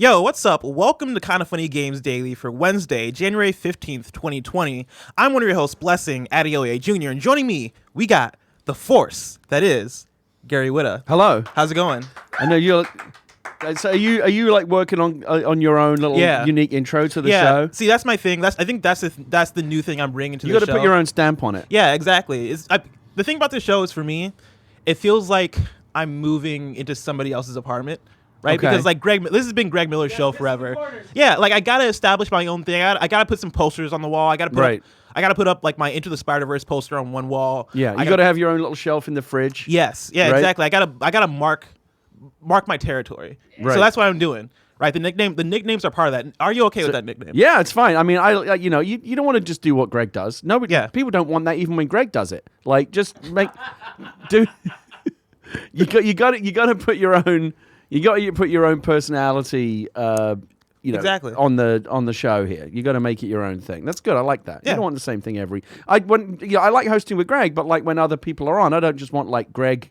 Yo, what's up? Welcome to Kinda Funny Games Daily for Wednesday, January 15th, 2020. I'm one of your hosts, Blessing Adeoye Jr., and joining me, we got the force that is Gary Whitta. Hello. How's it going? I know you're. So are you like working on your own little unique intro to the show? See, that's my thing. I think that's the new thing I'm bringing to the show. You got to put your own stamp on it. Yeah, exactly. The thing about this show is, for me, it feels like I'm moving into somebody else's apartment. Right, okay. Because like this has been Greg Miller's show forever. Yeah, like I gotta establish my own thing. I gotta put some posters on the wall. I gotta put up like my Into the Spider-Verse poster on one wall. Yeah, you gotta have your own little shelf in the fridge. Yes, yeah, right? Exactly. I gotta mark my territory. Right. So that's what I'm doing. Right, the nicknames are part of that. Are you okay with that nickname? Yeah, it's fine. I mean, you don't want to just do what Greg does. Nobody, people don't want that even when Greg does it. Like, just do. You gotta put your own. You got to put your own personality, exactly. on the show here. You got to make it your own thing. That's good. I like that. Yeah. You don't want the same thing I like hosting with Greg, but like when other people are on, I don't just want like Greg,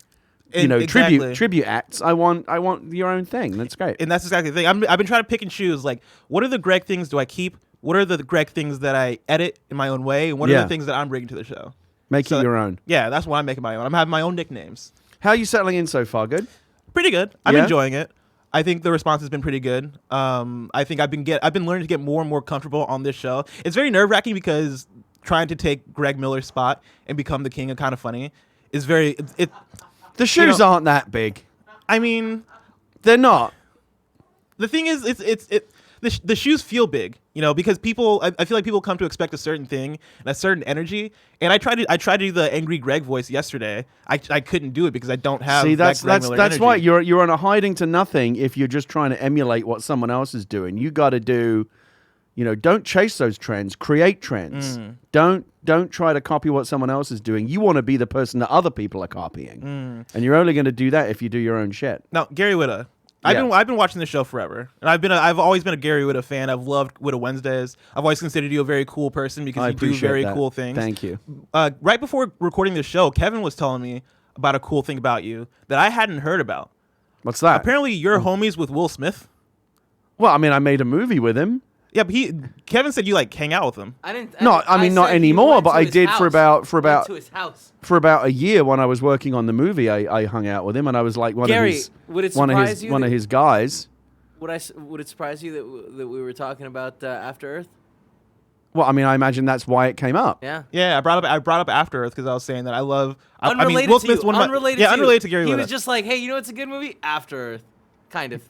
exactly. tribute acts. I want your own thing. That's great. And that's exactly the thing. I've been trying to pick and choose. Like, what are the Greg things do I keep? What are the Greg things that I edit in my own way? And what are the things that I'm bringing to the show? Make it your own. Yeah, that's what I'm making my own. I'm having my own nicknames. How are you settling in so far? Good. Pretty good. I'm enjoying it. I think the response has been pretty good. I think I've been learning to get more and more comfortable on this show. It's very nerve-wracking because trying to take Greg Miller's spot and become the king of Kinda Funny is very. The shoes aren't that big. I mean, they're not. The thing is, the shoes feel big, because I feel like people come to expect a certain thing and a certain energy. And I tried to do the angry Greg voice yesterday. I couldn't do it because I don't have. See, that's energy. why you're on a hiding to nothing if you're just trying to emulate what someone else is doing. You got to do, don't chase those trends. Create trends. Don't try to copy what someone else is doing. You want to be the person that other people are copying, and you're only going to do that if you do your own shit. Now, Gary Whitta. I've been watching the show forever, and I've always been a Gary Whitta fan. I've loved Whitta Wednesdays. I've always considered you a very cool person because you do very cool things. Thank you. Right before recording the show, Kevin was telling me about a cool thing about you that I hadn't heard about. What's that? Apparently, you're homies with Will Smith. Well, I mean, I made a movie with him. Yeah, but Kevin said you like hang out with him. Not anymore, but I did for about to his house. For about a year when I was working on the movie. I hung out with him, and I was like one of his guys. Would it surprise you that we were talking about After Earth? Well, I mean, I imagine that's why it came up. Yeah. Yeah, I brought up After Earth because I was saying that I love. Unrelated Will to Smith's you. Unrelated to Gary Whitta. He was just like, hey, it's a good movie? After Earth, kind of.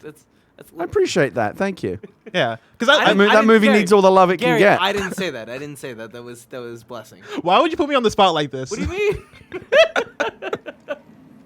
I appreciate that. Thank you. Yeah, because that movie needs all the love it can get. I didn't say that. That was Blessing. Why would you put me on the spot like this? What do you mean?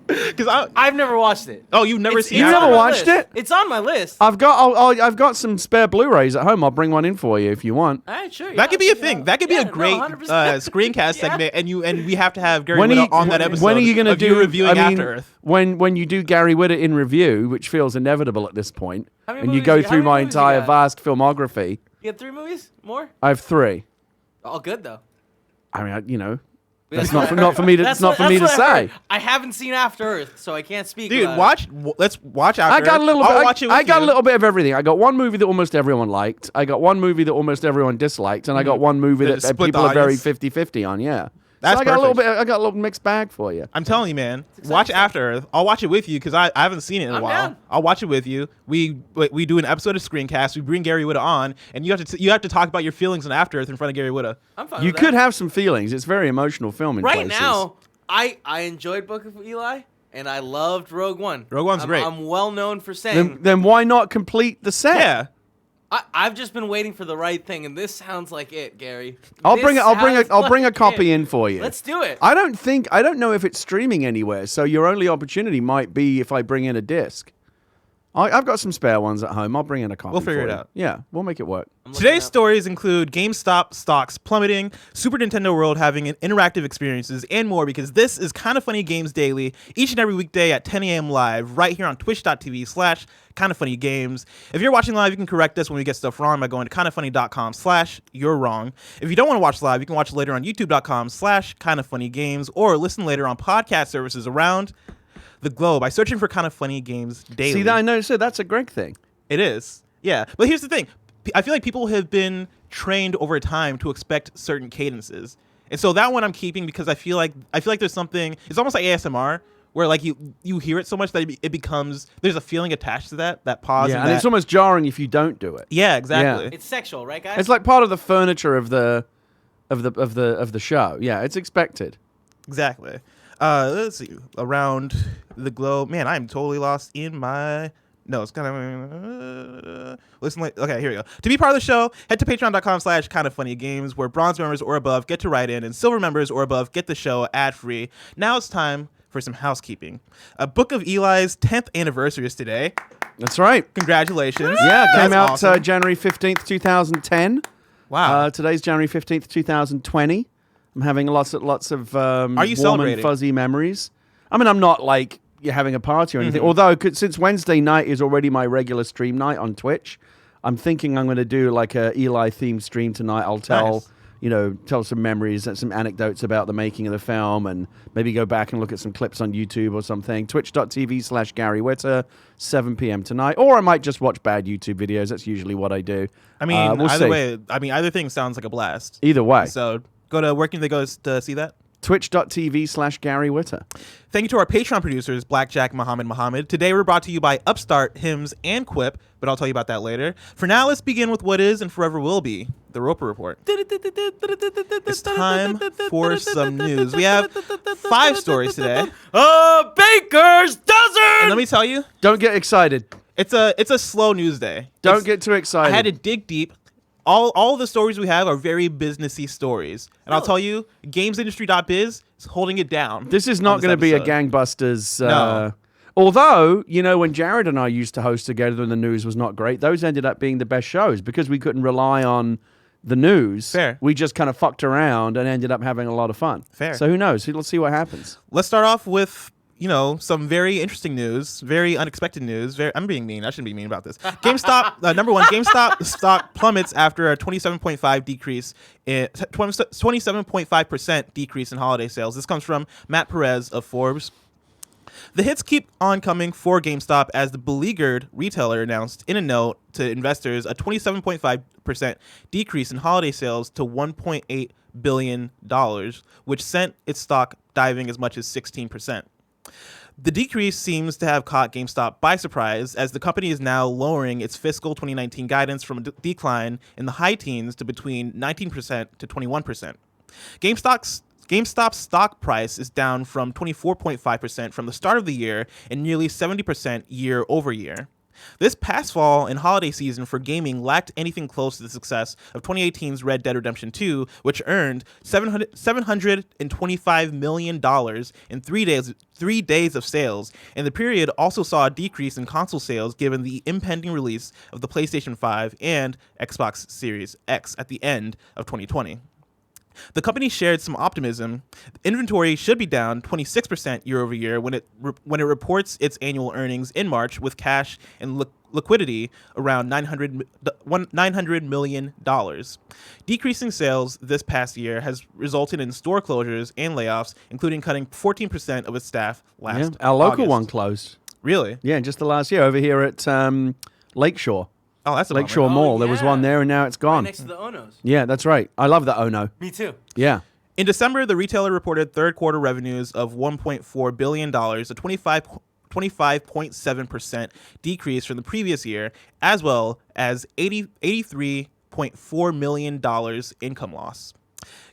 Because I've never watched it. Oh, you've never seen it? You've never watched it? It's on my list. I've got some spare Blu-rays at home. I'll bring one in for you if you want. All right, sure. That could be a thing. That could be a great screencast segment, and we have to have Gary Whitta on that episode. When are you going to do reviewing After Earth? When you do Gary Whitta in review, which feels inevitable at this point, and you go go through my entire vast filmography. You have 3 movies? More? I have 3. All good though. I mean, that's not for me to say. I haven't seen After Earth, so I can't speak. Dude, let's watch After Earth. I got a little bit of everything. I got one movie that almost everyone liked. I got one movie that almost everyone disliked, and I got one movie that people are very 50-50 on. Yeah. That's so I got a little mixed bag for you. I'm telling you, man. Watch After Earth. I'll watch it with you because I haven't seen it in a while. Down. I'll watch it with you. We do an episode of Screencast. We bring Gary Whitta on, and you have to talk about your feelings on After Earth in front of Gary Whitta. I'm fine. You could have some feelings. It's very emotional film in places. Now, I enjoyed Book of Eli, and I loved Rogue One. Rogue One's great. I'm well known for saying. Then why not complete the set? Yeah. I've just been waiting for the right thing, and this sounds like it, Gary. I'll bring a copy in for you. Let's do it. I don't know if it's streaming anywhere, so your only opportunity might be if I bring in a disc. I've got some spare ones at home. I'll bring in a copy. We'll figure it out. Yeah, we'll make it work. Today's stories include GameStop stocks plummeting, Super Nintendo World having interactive experiences, and more, because this is Kinda Funny Games Daily, each and every weekday at 10 a.m. live, right here on twitch.tv/kindafunnygames. If you're watching live, you can correct us when we get stuff wrong by going to kindafunny.com/you're wrong. If you don't want to watch live, you can watch later on youtube.com/kindafunnygames, or listen later on podcast services around the globe by searching for Kinda Funny Games Daily. See, I know, so that's a Greg thing. It is. Yeah, but here's the thing. I feel like people have been trained over time to expect certain cadences. And so that one I'm keeping because I feel like there's something, it's almost like ASMR where like you hear it so much that it becomes, there's a feeling attached to that pause. Yeah, and it's almost jarring if you don't do it. Yeah, exactly. It's sexual, right, guys? It's like part of the furniture of the show. Yeah, it's expected. Exactly. Let's see. Around the globe. Man, I'm totally lost in my... No, it's kind of... listen, okay, here we go. To be part of the show, head to patreon.com/kindoffunnygames, where bronze members or above get to write in, and silver members or above get the show ad-free. Now it's time for some housekeeping. Book of Eli's 10th anniversary is today. That's right. Congratulations. Yeah, it came out awesome. January 15th, 2010. Wow. Today's January 15th, 2020. I'm having lots of Are you warm celebrating? and fuzzy memories. I mean, I'm not like you're having a party or anything. Mm-hmm. Although, since Wednesday night is already my regular stream night on Twitch, I'm thinking I'm going to do like a Eli themed stream tonight. I'll tell, Nice. Tell some memories and some anecdotes about the making of the film, and maybe go back and look at some clips on YouTube or something. Twitch.tv/Gary Whitta, 7 p.m. tonight. Or I might just watch bad YouTube videos. That's usually what I do. I mean, we'll either see. way, either thing sounds like a blast. Either way. So go to, where can they go to see that? Twitch.tv/Gary Whitta. Thank you to our Patreon producers, Blackjack, Mohammed. Today we're brought to you by Upstart, Hymns, and QUIP, but I'll tell you about that later. For now, let's begin with what is and forever will be the Roper Report. It's time for some news. We have 5 stories today. Baker's dozen! And let me tell you, Don't get excited. it's a slow news day. Don't get too excited. I had to dig deep. All the stories we have are very businessy stories. And I'll tell you, Gamesindustry.biz is holding it down. This is not going to be a episode. gangbusters. No. Although, when Jared and I used to host together and the news was not great, those ended up being the best shows because we couldn't rely on the news. Fair. We just kind of fucked around and ended up having a lot of fun. Fair. So who knows? Let's see what happens. Let's start off with, some very interesting news, very unexpected news. I'm being mean. I shouldn't be mean about this. GameStop, number one, GameStop stock plummets after a 27.5% decrease in holiday sales. This comes from Matt Perez of Forbes. The hits keep on coming for GameStop as the beleaguered retailer announced in a note to investors a 27.5% decrease in holiday sales to $1.8 billion, which sent its stock diving as much as 16%. The decrease seems to have caught GameStop by surprise, as the company is now lowering its fiscal 2019 guidance from a decline in the high teens to between 19% to 21%. GameStop's stock price is down from 24.5% from the start of the year and nearly 70% year over year. This past fall and holiday season for gaming lacked anything close to the success of 2018's Red Dead Redemption 2, which earned $725 million in 3 days of sales, and the period also saw a decrease in console sales given the impending release of the PlayStation 5 and Xbox Series X at the end of 2020. The company shared some optimism. Inventory should be down 26% year over year when it reports its annual earnings in March, with cash and liquidity around $900 million. Decreasing sales this past year has resulted in store closures and layoffs, including cutting 14% of its staff last Our local August. one closed. Really? Yeah, just the last year over here at Lakeshore. Oh, that's a Lakeshore bummer. Mall. There was one there and now it's Right gone. next to the Onos. Yeah, that's right. I love that Ono. Me too. Yeah. In December, the retailer reported third quarter revenues of $1.4 billion, a 25.7% decrease from the previous year, as well as $83.4 million income loss.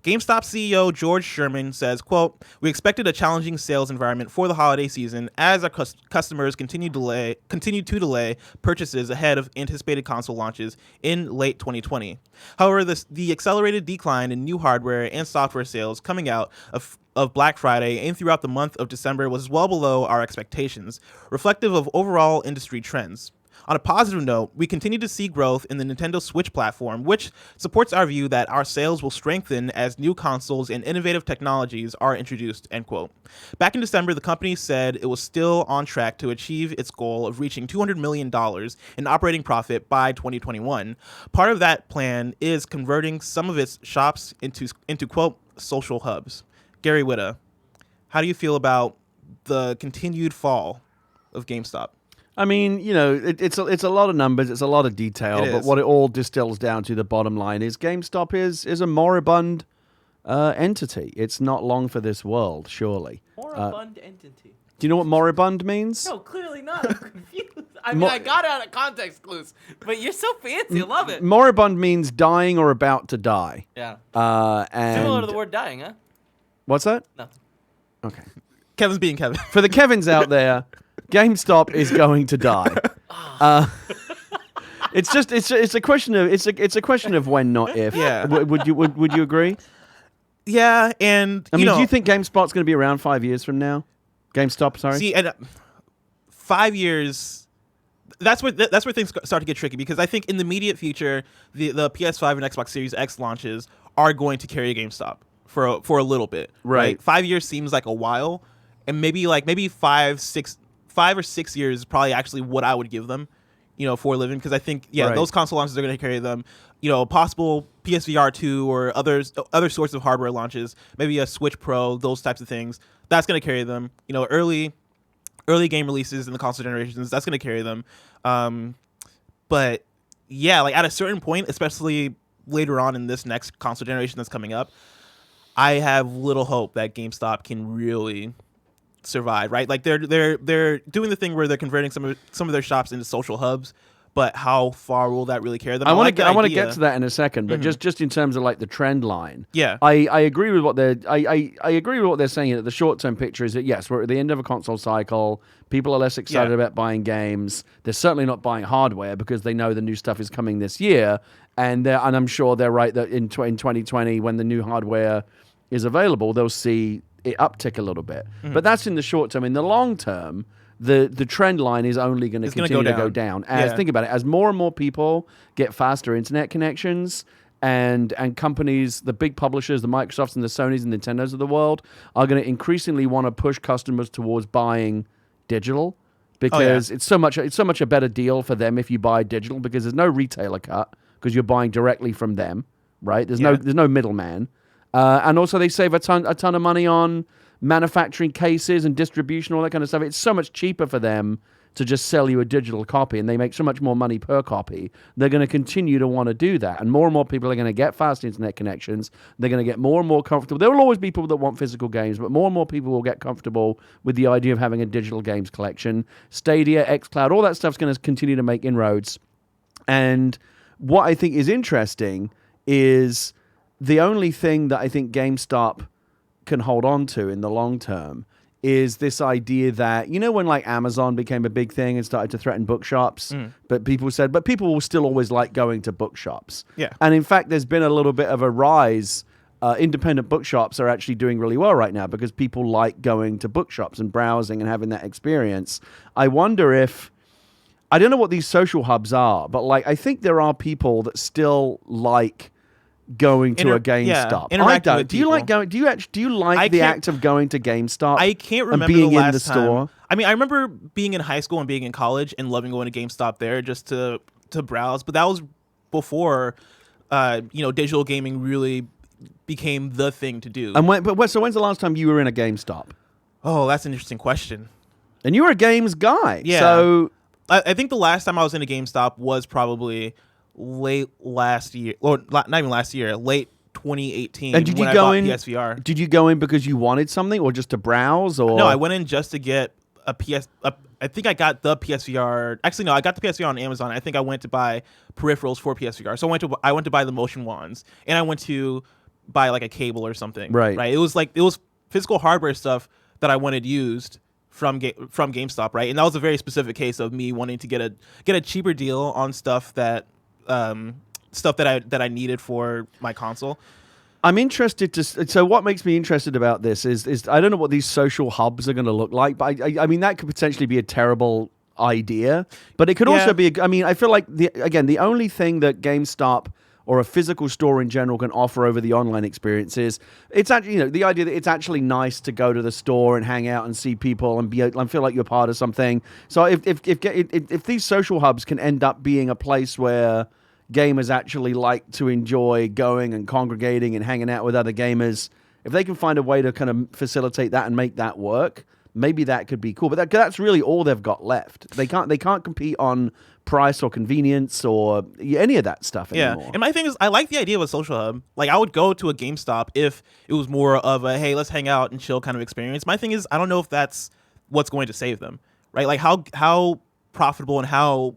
GameStop CEO George Sherman says, quote, "We expected a challenging sales environment for the holiday season as our customers continue to delay purchases ahead of anticipated console launches in late 2020. However, the accelerated decline in new hardware and software sales coming out of Black Friday and throughout the month of December was well below our expectations, reflective of overall industry trends. On a positive note, we continue to see growth in the Nintendo Switch platform, which supports our view that our sales will strengthen as new consoles and innovative technologies are introduced," end quote. Back in December, the company said it was still on track to achieve its goal of reaching $200 million in operating profit by 2021. Part of that plan is converting some of its shops into quote, social hubs. Gary Whitta, how do you feel about the continued fall of GameStop? I mean, it's a lot of numbers, it's a lot of detail, It but is. what it all distills down to, the bottom line is GameStop is a moribund entity. It's not long for this world, surely. Moribund entity. Do you know what moribund means? No, clearly not. I'm confused. I mean, I got it out of context clues, but you're so fancy. I love it. Moribund means dying or about to die. Yeah. And Similar to the word dying, huh? What's that? Nothing. Okay. Kevin's being Kevin. For the Kevins out there, GameStop is going to die. It's a question of when, not if. Yeah. Would you agree? Yeah, and I mean, do you think GameSpot's going to be around 5 years from now? GameStop, sorry. See, and 5 years. That's where things start to get tricky, because I think in the immediate future, the PS5 and Xbox Series X launches are going to carry GameStop for a little bit. Right. 5 years seems like a while, and maybe 5 or 6 years is probably actually what I would give them, for a living, because I think Right. those console launches are going to carry them. Possible PSVR 2 or other sorts of hardware launches, maybe a Switch Pro, those types of things. That's going to carry them. Early game releases in the console generations, that's going to carry them. But yeah, like at a certain point, especially later on in this next console generation that's coming up, I have little hope that GameStop can really survive, right? Like they're doing the thing where they're converting some of their shops into social hubs, but how far will that really carry them? I want to idea. get to that in a second, but just in terms of like the trend line. Yeah. I agree with what they're I agree with what they're saying. That the short term picture is that yes, we're at the end of a console cycle. People are less excited about buying games. They're certainly not buying hardware because they know the new stuff is coming this year, and I'm sure they're right that in 2020, when the new hardware is available, they'll see it uptick a little bit. But that's in the short term. In the long term, the trend line is only going to continue to go down. Think about it, as more and more people get faster internet connections, and companies, the big publishers, the Microsofts and the Sonys and Nintendos of the world, are going to increasingly want to push customers towards buying digital, because it's so much a better deal for them if you buy digital, because there's no retailer cut, because you're buying directly from them, right? There's no middleman, and also they save a ton of money on manufacturing cases and distribution, all that kind of stuff. It's so much cheaper for them to just sell you a digital copy, and they make so much more money per copy. They're going to continue to want to do that, and more people are going to get fast internet connections. They're going to get more and more comfortable. There will always be people that want physical games, but more and more people will get comfortable with the idea of having a digital games collection. Stadia, xCloud, all that stuff's going to continue to make inroads. And what I think is interesting is the only thing that I think GameStop can hold on to in the long term is this idea that, when like Amazon became a big thing and started to threaten bookshops, but people will still always like going to bookshops. Yeah. And in fact, there's been a little bit of a rise. Independent bookshops are actually doing really well right now because people like going to bookshops and browsing and having that experience. I wonder I don't know what these social hubs are, but like I think there are people that still like going to a GameStop. I don't. Do you like going? Do you like the act of going to GameStop? I can't remember and being the last in the store. time. I mean, I remember being in high school and being in college and loving going to GameStop there just to browse. But that was before, digital gaming really became the thing to do. And so when's the last time you were in a GameStop? Oh, that's an interesting question. And you're a games guy. Yeah. So I think the last time I was in a GameStop was probably late last year, or not even last year, late 2018. And did you when go I bought in? PSVR. Did you go in because you wanted something, or just to browse? Or No, I went in just to get a PS. I think I got the PSVR. Actually, no, I got the PSVR on Amazon. I think I went to buy peripherals for PSVR. So I went to buy the motion wands, and I went to buy like a cable or something. Right. It was physical hardware stuff that I wanted used from GameStop. Right, and that was a very specific case of me wanting to get a cheaper deal on stuff that I needed for my console. I'm interested to. So what makes me interested about this is I don't know what these social hubs are going to look like, but I mean that could potentially be a terrible idea, but it could also be. I mean, I feel like the only thing that GameStop or a physical store in general can offer over the online experience is it's actually the idea that it's actually nice to go to the store and hang out and see people and feel like you're part of something. So if these social hubs can end up being a place where gamers actually like to enjoy going and congregating and hanging out with other gamers, if they can find a way to kind of facilitate that and make that work, maybe that could be cool. But that's really all they've got left. They can't compete on price or convenience or any of that stuff anymore. And my thing is, I like the idea of a social hub. Like, I would go to a GameStop if it was more of a, hey, let's hang out and chill kind of experience. My thing is, I don't know if that's what's going to save them, right? Like, how profitable and how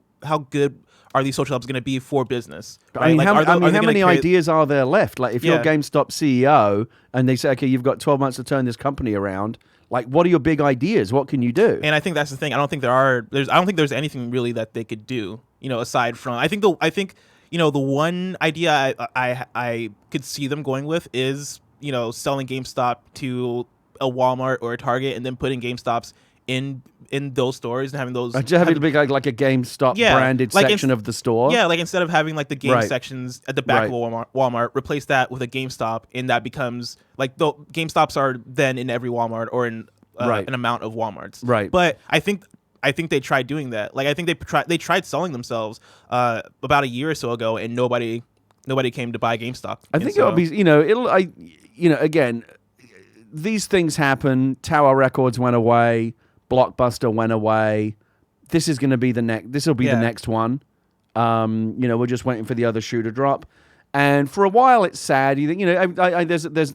good are these social hubs going to be for business? Right? How many ideas are there left? Like, if you're GameStop CEO and they say, okay, you've got 12 months to turn this company around, like, what are your big ideas? What can you do? And I think that's the thing. I don't think there's anything really that they could do, aside from, I think the one idea I could see them going with is, selling GameStop to a Walmart or a Target and then putting GameStops in those stores and having those having to be like a GameStop branded section of the store. Yeah, like instead of having like the game sections at the back of Walmart, replace that with a GameStop, and that becomes like the GameStops are then in every Walmart or in an amount of Walmarts. Right. But I think they tried doing that. Like I think they tried selling themselves about a year or so ago, and nobody came to buy GameStop. I think it'll be again, these things happen. Tower Records went away. Blockbuster went away. This is going to be the next. This will be the next one. We're just waiting for the other shoe to drop. And for a while, it's sad. You think,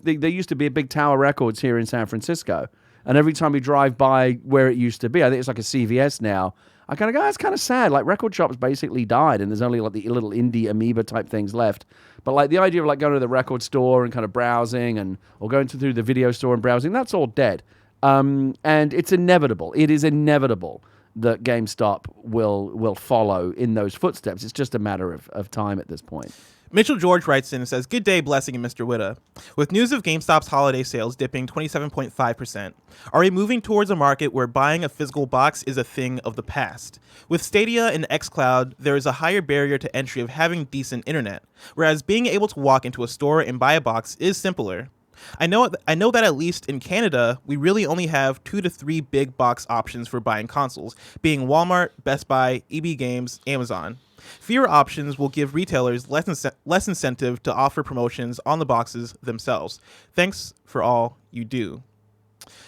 there used to be a big Tower Records here in San Francisco, and every time we drive by where it used to be, I think it's like a CVS now. I kind of go, it's kind of sad. Like record shops basically died, and there's only like the little indie amoeba type things left. But like the idea of like going to the record store and kind of browsing, or going through the video store and browsing, that's all dead. And it's inevitable. It is inevitable that GameStop will follow in those footsteps. It's just a matter of time at this point. Mitchell George writes in and says, "Good day, Blessing and Mr. Whitta. With news of GameStop's holiday sales dipping 27.5%, are we moving towards a market where buying a physical box is a thing of the past? With Stadia and xCloud, there is a higher barrier to entry of having decent internet, whereas being able to walk into a store and buy a box is simpler. I know that at least in Canada, we really only have 2 to 3 big box options for buying consoles, being Walmart, Best Buy, EB Games, Amazon. Fewer options will give retailers less incentive to offer promotions on the boxes themselves. Thanks for all you do."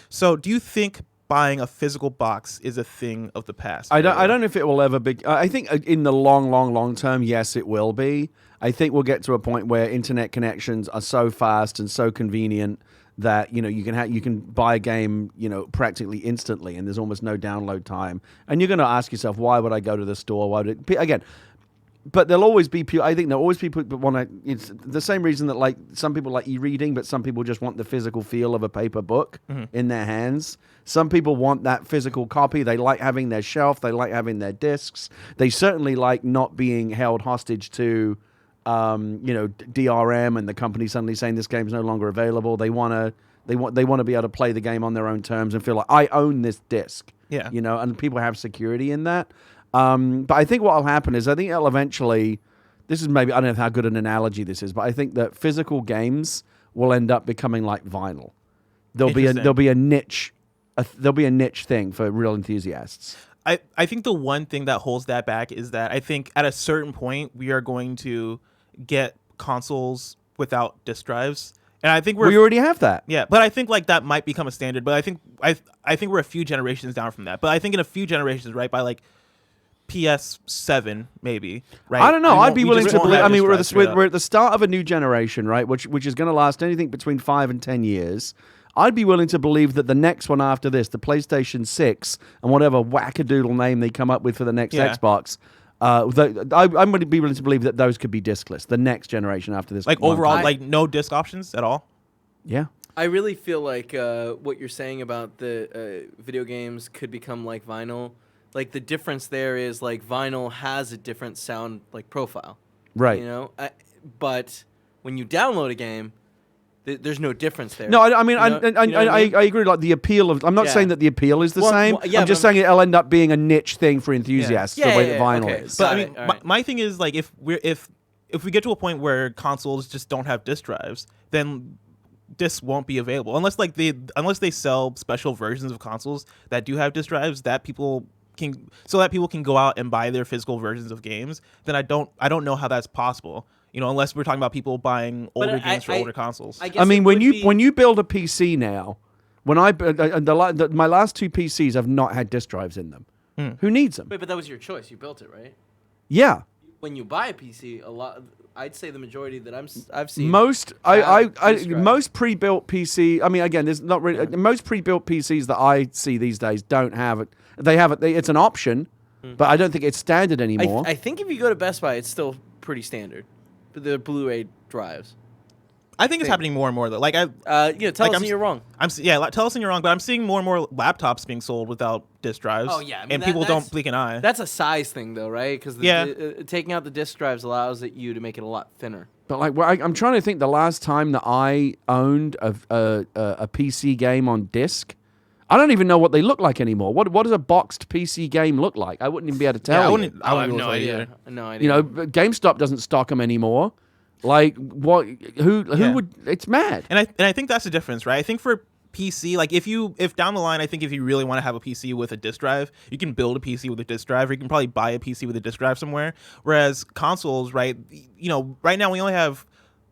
So, do you think buying a physical box is a thing of the past? I don't know if it will ever be. I think in the long term, yes, it will be. I think we'll get to a point where internet connections are so fast and so convenient that you can buy a game practically instantly, and there's almost no download time. And you're going to ask yourself, why would I go to the store? Why would it again? But there'll always be people. I think there'll always be people that want to. It's the same reason that like some people like e-reading, but some people just want the physical feel of a paper book in their hands. Some people want that physical copy. They like having their shelf. They like having their discs. They certainly like not being held hostage to, DRM and the company suddenly saying this game's no longer available. They want to be able to play the game on their own terms and feel like I own this disc. Yeah. And people have security in that. But I think what will happen is I think it'll eventually. This is maybe I don't know how good an analogy this is, but I think that physical games will end up becoming like vinyl. There'll be a niche. There'll be a niche thing for real enthusiasts. I think the one thing that holds that back is that I think at a certain point we are going to get consoles without disk drives, and I think we already have that. Yeah, but I think like that might become a standard. But I think we're a few generations down from that. But I think in a few generations, right, by like PS7 maybe, right? I don't know. I'd be willing to believe. I mean, we're at the start of a new generation, right? Which is going to last anything between 5 and 10 years. I'd be willing to believe that the next one after this, the PlayStation 6 and whatever wackadoodle name they come up with for the next Xbox, I'm going to be willing to believe that those could be diskless. The next generation after this, like overall, like no disc options at all. Yeah, I really feel like what you're saying about the video games could become like vinyl. Like the difference there is like vinyl has a different sound like profile, right? But when you download a game, there's no difference there. No, I mean, I agree. Like the appeal of, I'm not saying that the appeal is the same. I'm just saying it'll end up being a niche thing for enthusiasts, the way that vinyl is. But I mean, my thing is like if we get to a point where consoles just don't have disk drives, then discs won't be available unless they sell special versions of consoles that do have disk drives that people can go out and buy their physical versions of games. Then I don't know how that's possible. Unless we're talking about people buying older games for older consoles. I mean, when you build a PC now, When my last 2 PCs have not had disk drives in them. Who needs them? Wait, but that was your choice. You built it, right? Yeah. When you buy a PC, I'd say the majority that I've seen. Most pre-built PC. I mean, again, there's not really most pre-built PCs that I see these days don't have it. They have it. It's an option, but I don't think it's standard anymore. I think if you go to Best Buy, it's still pretty standard. The Blu-ray drives. I think it's happening more and more though. Tell us when you're wrong. Tell us when you're wrong. But I'm seeing more and more laptops being sold without disk drives. Oh yeah, and people don't blink an eye. That's a size thing though, right? Because taking out the disk drives allows you to make it a lot thinner. But I'm trying to think the last time that I owned a PC game on disc. I don't even know what they look like anymore. What does a boxed PC game look like? I wouldn't even be able to tell. I have no idea. No idea. GameStop doesn't stock them anymore. Like what? Who would? It's mad. And I think that's the difference, right? I think for PC, like if down the line, I think if you really want to have a PC with a disk drive, you can build a PC with a disk drive, or you can probably buy a PC with a disk drive somewhere. Whereas consoles, right? Right now we only have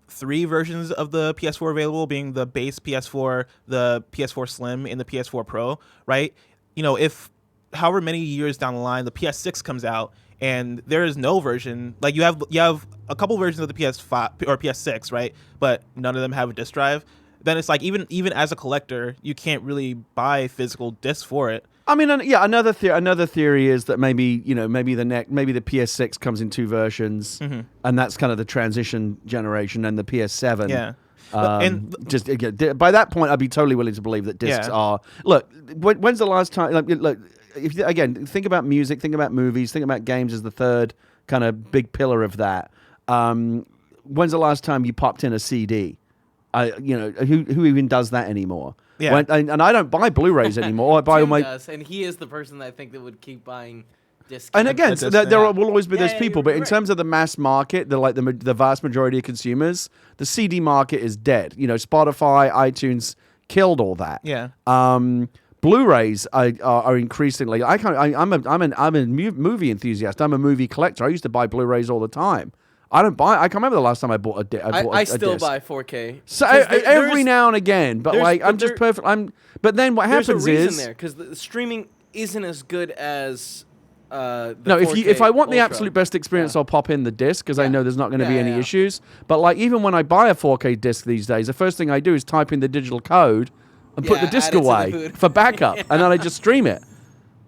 3 versions of the PS4 available, being the base PS4, the PS4 Slim, and the PS4 Pro, right? If however many years down the line the PS6 comes out and there is no version, like you have a couple versions of the PS5 or PS6, right? But none of them have a disk drive. Then it's like even as a collector, you can't really buy physical discs for it. I mean, another theory is that maybe the PS6 comes in 2 versions, and that's kind of the transition generation, and the PS7. Yeah. Just again, by that point, I'd be totally willing to believe that discs are. Look, when's the last time? Look, again, think about music, think about movies, think about games as the third kind of big pillar of that. When's the last time you popped in a CD? Who even does that anymore? Yeah. And I don't buy Blu-rays anymore. I buy all my. Does, and he is the person that I think that would keep buying discs. And again, there will always be those people, but in terms of the mass market, the vast majority of consumers, the CD market is dead. Spotify, iTunes killed all that. Yeah. Blu-rays are increasingly. I'm a movie enthusiast. I'm a movie collector. I used to buy Blu-rays all the time. I can't remember the last time I bought a disc. I still buy 4K. So every now and again, but I'm just perfect. But then what happens is there because the streaming isn't as good as. If I want the absolute best experience, I'll pop in the disc because I know there's not going to be any issues. But even when I buy a 4K disc these days, the first thing I do is type in the digital code and put the disc away for backup, and then I just stream it.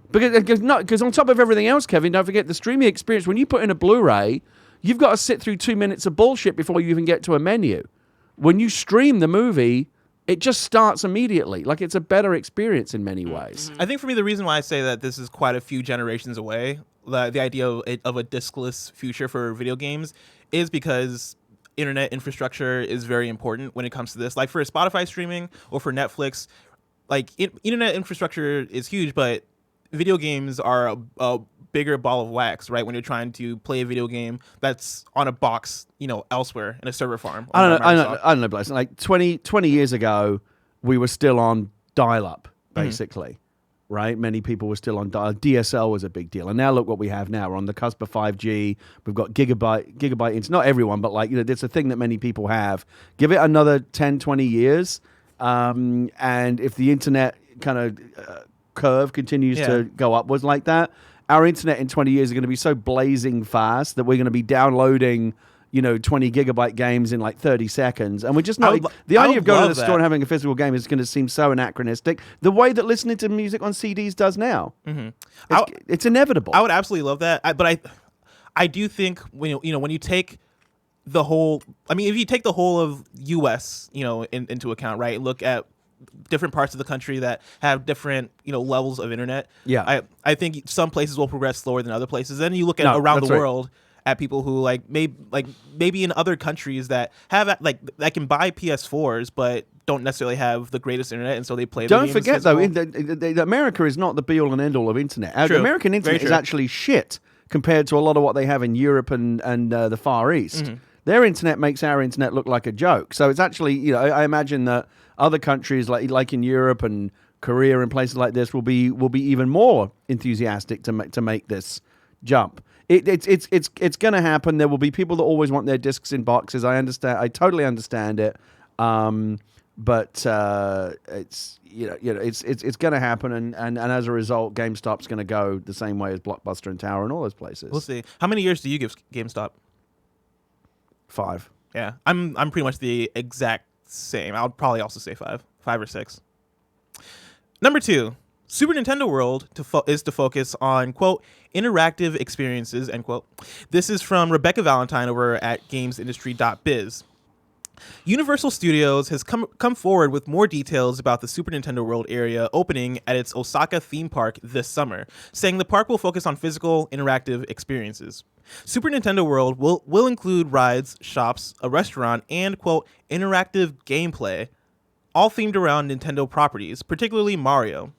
Because on top of everything else, Kevin, don't forget the streaming experience. When you put in a Blu-ray, you've got to sit through 2 minutes of bullshit before you even get to a menu. When you stream the movie, it just starts immediately. Like, it's a better experience in many ways. I think for me, the reason why I say that this is quite a few generations away, the idea of a diskless future for video games, is because internet infrastructure is very important when it comes to this. Like for Spotify streaming or for Netflix, internet infrastructure is huge, but video games are a bigger ball of wax, right? When you're trying to play a video game that's on a box, elsewhere in a server farm. I don't know, Blessing. Like 20 years ago, we were still on dial-up, basically, right? Many people were still on dial-up. DSL was a big deal. And now look what we have now. We're on the cusp of 5G. We've got gigabyte. It's not everyone, but it's a thing that many people have. Give it another 10, 20 years. And if the internet kind of curve continues to go upwards like that, our internet in 20 years is going to be so blazing fast that we're going to be downloading, 20 gigabyte games in 30 seconds. And we're just not... The idea of going to the store and having a physical game is going to seem so anachronistic. The way that listening to music on CDs does now. Mm-hmm. It's inevitable. I would absolutely love that. But I do think when you take the whole... I mean, if you take the whole of U.S., into account, right? Look at different parts of the country that have different levels of internet. Yeah, I think some places will progress slower than other places. Then you look at around the world at people who maybe in other countries that have that can buy PS4s but don't necessarily have the greatest internet, and so they play. Don't forget though, America is not the be all and end all of internet. The American internet is actually shit compared to a lot of what they have in Europe and the Far East. Mm-hmm. Their internet makes our internet look like a joke. So it's actually, I imagine that other countries like in Europe and Korea and places like this will be even more enthusiastic to make this jump. It's going to happen. There will be people that always want their discs in boxes. I understand. I totally understand it. it's it's going to happen, and as a result, GameStop's going to go the same way as Blockbuster and Tower and all those places. We'll see. How many years do you give GameStop? 5. Yeah, I'm pretty much the exact same. I would probably also say 5 or 6. Number 2, Super Nintendo World is to focus on, quote, interactive experiences, end quote. This is from Rebekah Valentine over at Gamesindustry.biz. Universal Studios has come forward with more details about the Super Nintendo World area opening at its Osaka theme park this summer, saying the park will focus on physical, interactive experiences. Super Nintendo World will include rides, shops, a restaurant, and, quote, interactive gameplay, all themed around Nintendo properties, particularly Mario.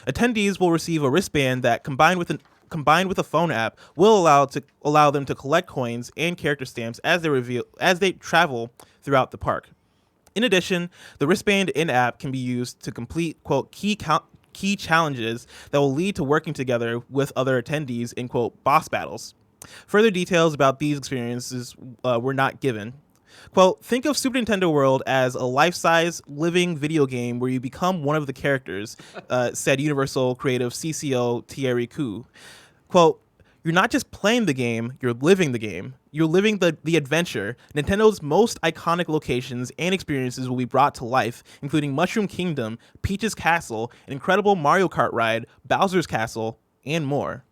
Attendees will receive a wristband that, combined with a phone app, will allow them to collect coins and character stamps as they travel throughout the park. In addition, the wristband in-app can be used to complete, quote, key challenges that will lead to working together with other attendees in, quote, boss battles. Further details about these experiences were not given. Quote, think of Super Nintendo World as a life-size living video game where you become one of the characters, said Universal creative CCO Thierry Koo. Quote, you're not just playing the game, you're living the game. You're living the adventure. Nintendo's most iconic locations and experiences will be brought to life, including Mushroom Kingdom, Peach's Castle, an incredible Mario Kart ride, Bowser's Castle, and more.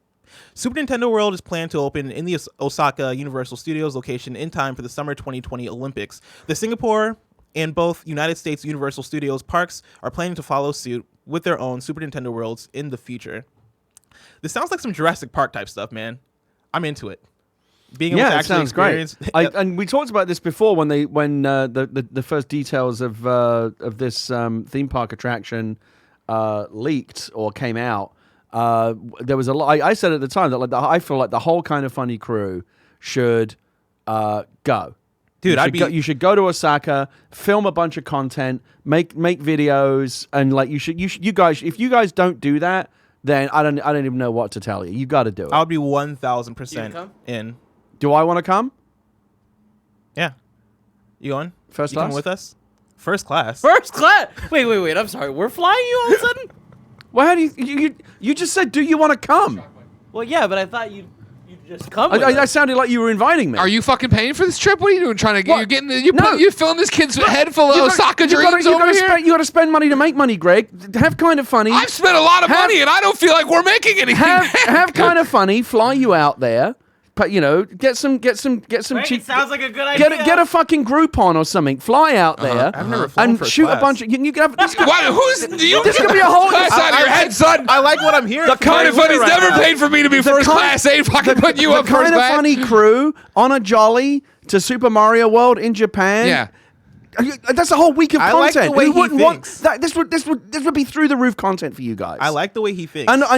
Super Nintendo World is planned to open in the Osaka Universal Studios location in time for the summer 2020 Olympics. The Singapore and both United States Universal Studios parks are planning to follow suit with their own Super Nintendo Worlds in the future. This sounds like some Jurassic Park type stuff, man. I'm into it. Being able to actually sounds experience, great. And we talked about this before when the first details of this theme park attraction leaked or came out. There was a lot. I said at the time that I feel like the whole Kind of Funny crew should go. Dude, you should go to Osaka, film a bunch of content, make videos, and like you guys. If you guys don't do that, then I don't even know what to tell you. You got to do it. I would be 1,000% in. Do I want to come? Yeah. You going? First you class? coming with us? First class. First class. Wait. I'm sorry. We're flying you all of a sudden? Well, how do you just said, do you want to come? Well, yeah, but I thought you'd just come. I sounded like you were inviting me. Are you fucking paying for this trip? What are you doing? Trying to get What? you getting No. you filling this kid's head full of Osaka dreams over here? You got to spend money to make money, Greg. Have Kind of Funny. I've spent a lot of money and I don't feel like we're making anything. Have Kind of Funny. Fly you out there. But get some cheap. It sounds like a good idea. Get a fucking Groupon or something. Fly out there. I've never flown and first shoot class. a bunch of. You can have this. This could be a whole. That's out of your head, son. I like what I'm hearing. The Kind of Funny's never paid for me to be first class. They ain't fucking putting you up first Kind of class. Funny crew on a jolly to Super Mario World in Japan. Yeah. That's a whole week of I like content. the way Who he wouldn't want thinks. that? This would be through the roof content for you guys. I like the way he thinks. And what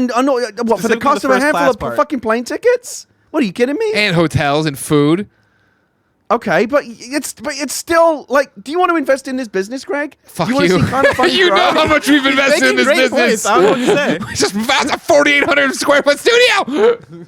for the Specifically cost the of a first handful class of part. fucking plane tickets? What are you kidding me? And hotels and food. Okay, but it's still like. Do you want to invest in this business, Greg? Fuck do you. Want to you. see Kind of Funny You grow? know how much we've invested in this Making great business. points. I don't know what to say. We just found a 4,800 square foot studio.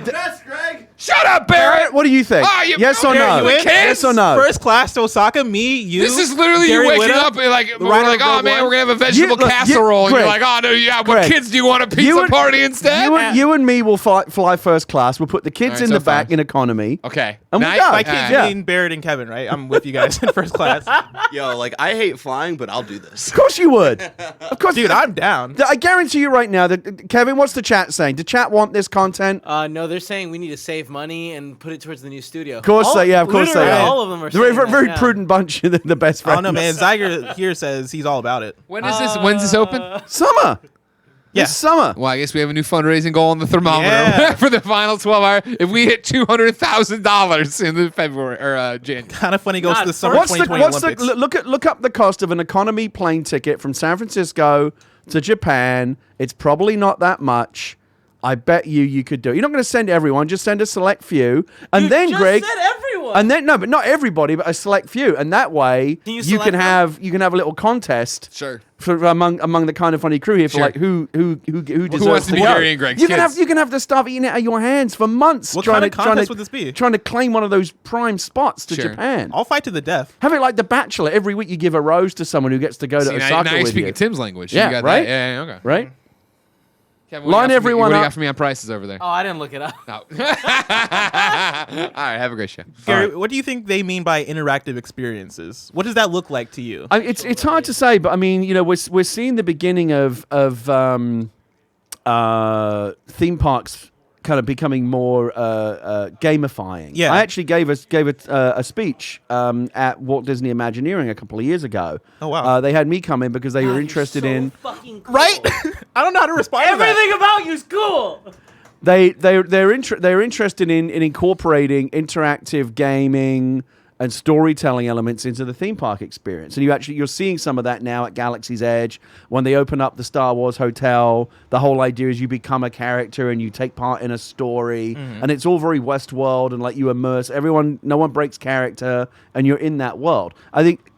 Yes, Greg. Shut up, Barrett. What do you think? Ah, yes or Barrett, no? you in? Yes or no? First class to Osaka, me, you. This is literally Gary you waking Whitta, up and like, we're writer like, of oh Rogue man, One. we're gonna have a vegetable Look, casserole. And Greg, you're like, oh no, yeah, what Greg, kids do you want a pizza party instead? You and me will fly first class. We'll put the kids Alright, in so the back fine. in economy. Okay. And Now we go. By kids, Yeah. you mean Barrett and Kevin, right? I'm with you guys in first class. Yo, like, I hate flying, but I'll do this. Of course you would. Of course, Dude, I'm down. I guarantee you right now that Kevin, what's the chat saying? Did chat want this content? No, they're saying we need to save money and put it towards the new studio. Of course they are. Literally are. all of them are They're a saying very that, prudent bunch. The best I friends. don't know, man. Zyger here says he's all about it. When is this? When's this open? Summer. Yeah. This summer. Well, I guess we have a new fundraising goal on the thermometer Yeah. for the final 12 hour. If we hit $200,000 in the February or January. Kind of funny goes God, to the summer What's 2020 Olympics. look up the cost of an economy plane ticket from San Francisco to Japan. It's probably not that much. I bet you could do it. You're not going to send everyone, just send a select few. And You then, just Greg, said everyone. everyone. And then but not everybody, but a select few. And that way Can you you select can them? have a little contest Sure. for among the Kind of Funny crew here for Sure. like who deserves wants to be go. Gary and Greg's you can kids? have the stuff eating out of your hands for months. What trying kind of to, contest trying would this be? Trying to claim one of those prime spots to Sure. Japan. I'll fight to the death. Have it like The Bachelor. Every week you give a rose to someone who gets to go to See, now Osaka you're with speaking you. Tim's language. Yeah, You got right? That. Yeah, okay. Right? Kevin, what Line do you got for me- everyone What do you up. got for me on prices over there? Oh, I didn't look it up. No. All right, have a great show. Gary, what do you think they mean by interactive experiences? What does that look like to you? It's hard to say, but I mean, we're seeing the beginning of theme parks kind of becoming more gamifying. Yeah. I actually gave a speech at Walt Disney Imagineering a couple of years ago. Oh, wow. They had me come in because they were interested in. Fucking cool. Right? I don't know how to respond to that. Everything about you's cool. They're interested in incorporating interactive gaming and storytelling elements into the theme park experience. And you're seeing some of that now at Galaxy's Edge when they open up the Star Wars hotel. The whole idea is you become a character and you take part in a story, and it's all very Westworld and like you immerse everyone. No one breaks character, and you're in that world. I think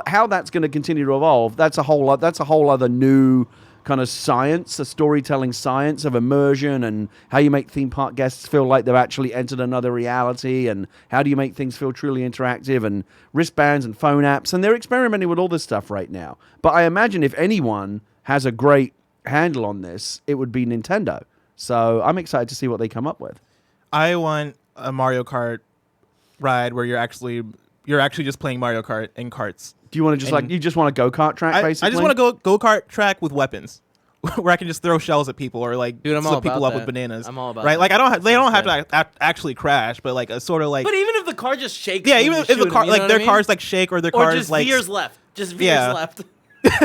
how that's going to continue to evolve. That's a whole other new kind of science, a storytelling science of immersion and how you make theme park guests feel like they've actually entered another reality, and how do you make things feel truly interactive, and wristbands and phone apps. And they're experimenting with all this stuff right now. But I imagine if anyone has a great handle on this, it would be Nintendo. So I'm excited to see what they come up with. I want a Mario Kart ride where you're actually just playing Mario Kart in carts. Do you want to you just want a go-kart track, basically? I just want to go kart track with weapons, where I can just throw shells at people or like Dude, I'm all flip people about up with that. bananas. I'm all about right. that. Like they don't have Sounds to actually crash, but like a sort of like But even if the car just shakes, yeah, when even you if the shoot car him, you know like their what I mean? cars like shake or their or cars just like veers left, just veers Yeah. left.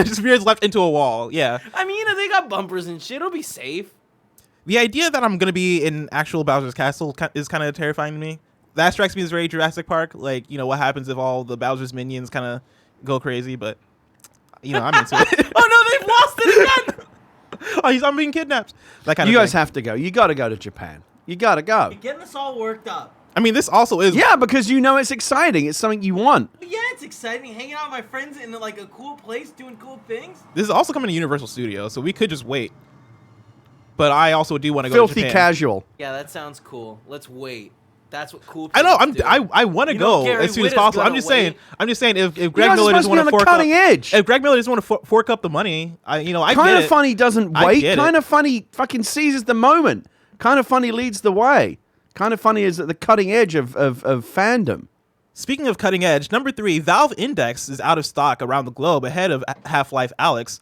just veers left into a wall. Yeah. I mean, they got bumpers and shit. It'll be safe. The idea that I'm gonna be in actual Bowser's Castle is kind of terrifying to me. That strikes me as very Jurassic Park. Like, what happens if all the Bowser's minions kind of go crazy? But I'm into it. Oh no, they've lost it again. I'm being kidnapped. That kind You of guys thing. have to go. You got to go to Japan. You got to go. You're getting us all worked up. I mean, this also is. Yeah, because it's exciting. It's something you want. But yeah, it's exciting hanging out with my friends in like a cool place, doing cool things. This is also coming to Universal Studios, so we could just wait. But I also do want to go Filthy to Japan. casual. Yeah, that sounds cool. Let's wait. That's what cool. I know. people do. I want to You know go Gary as soon as Whitta's possible. I'm gonna just saying. wait. I'm just saying. If Greg guys are Miller doesn't supposed to be want on to the fork cutting up, edge. if Greg Miller doesn't want to fork up the money, I Kind get of it. Funny doesn't I wait. get it. Kind of Funny fucking seizes the moment. Kind of Funny leads the way. Kind of Funny is at the cutting edge of fandom. Speaking of cutting edge, number 3, Valve Index is out of stock around the globe ahead of Half-Life Alyx.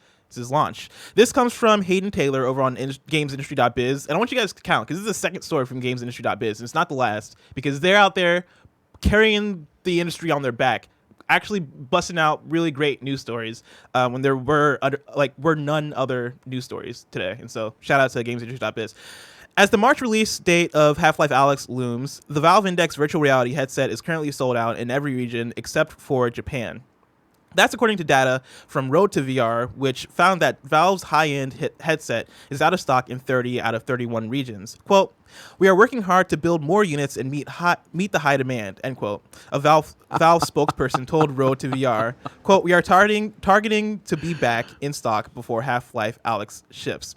Launch. This comes from Haydn Taylor over on Gamesindustry.biz, and I want you guys to count because this is the second story from Gamesindustry.biz, and it's not the last because they're out there carrying the industry on their back, actually busting out really great news stories when there were none other news stories today. And so shout out to Gamesindustry.biz. As the March release date of Half-Life Alyx looms, the Valve Index virtual reality headset is currently sold out in every region except for Japan. That's according to data from Road to VR, which found that Valve's high-end headset is out of stock in 30 out of 31 regions. Quote, "We are working hard to build more units and meet the high demand," end quote. A Valve spokesperson told Road to VR, quote, "We are targeting to be back in stock before Half-Life Alyx ships."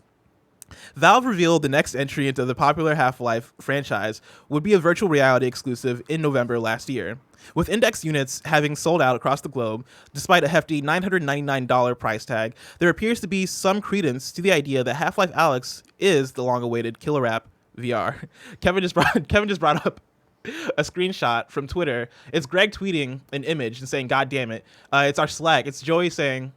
Valve revealed the next entry into the popular Half-Life franchise would be a virtual reality exclusive in November last year. With Index units having sold out across the globe, despite a hefty $999 price tag, there appears to be some credence to the idea that Half-Life Alyx is the long-awaited killer app VR. Kevin just brought up a screenshot from Twitter. It's Greg tweeting an image and saying, "God damn it." It's our Slack. It's Joey saying,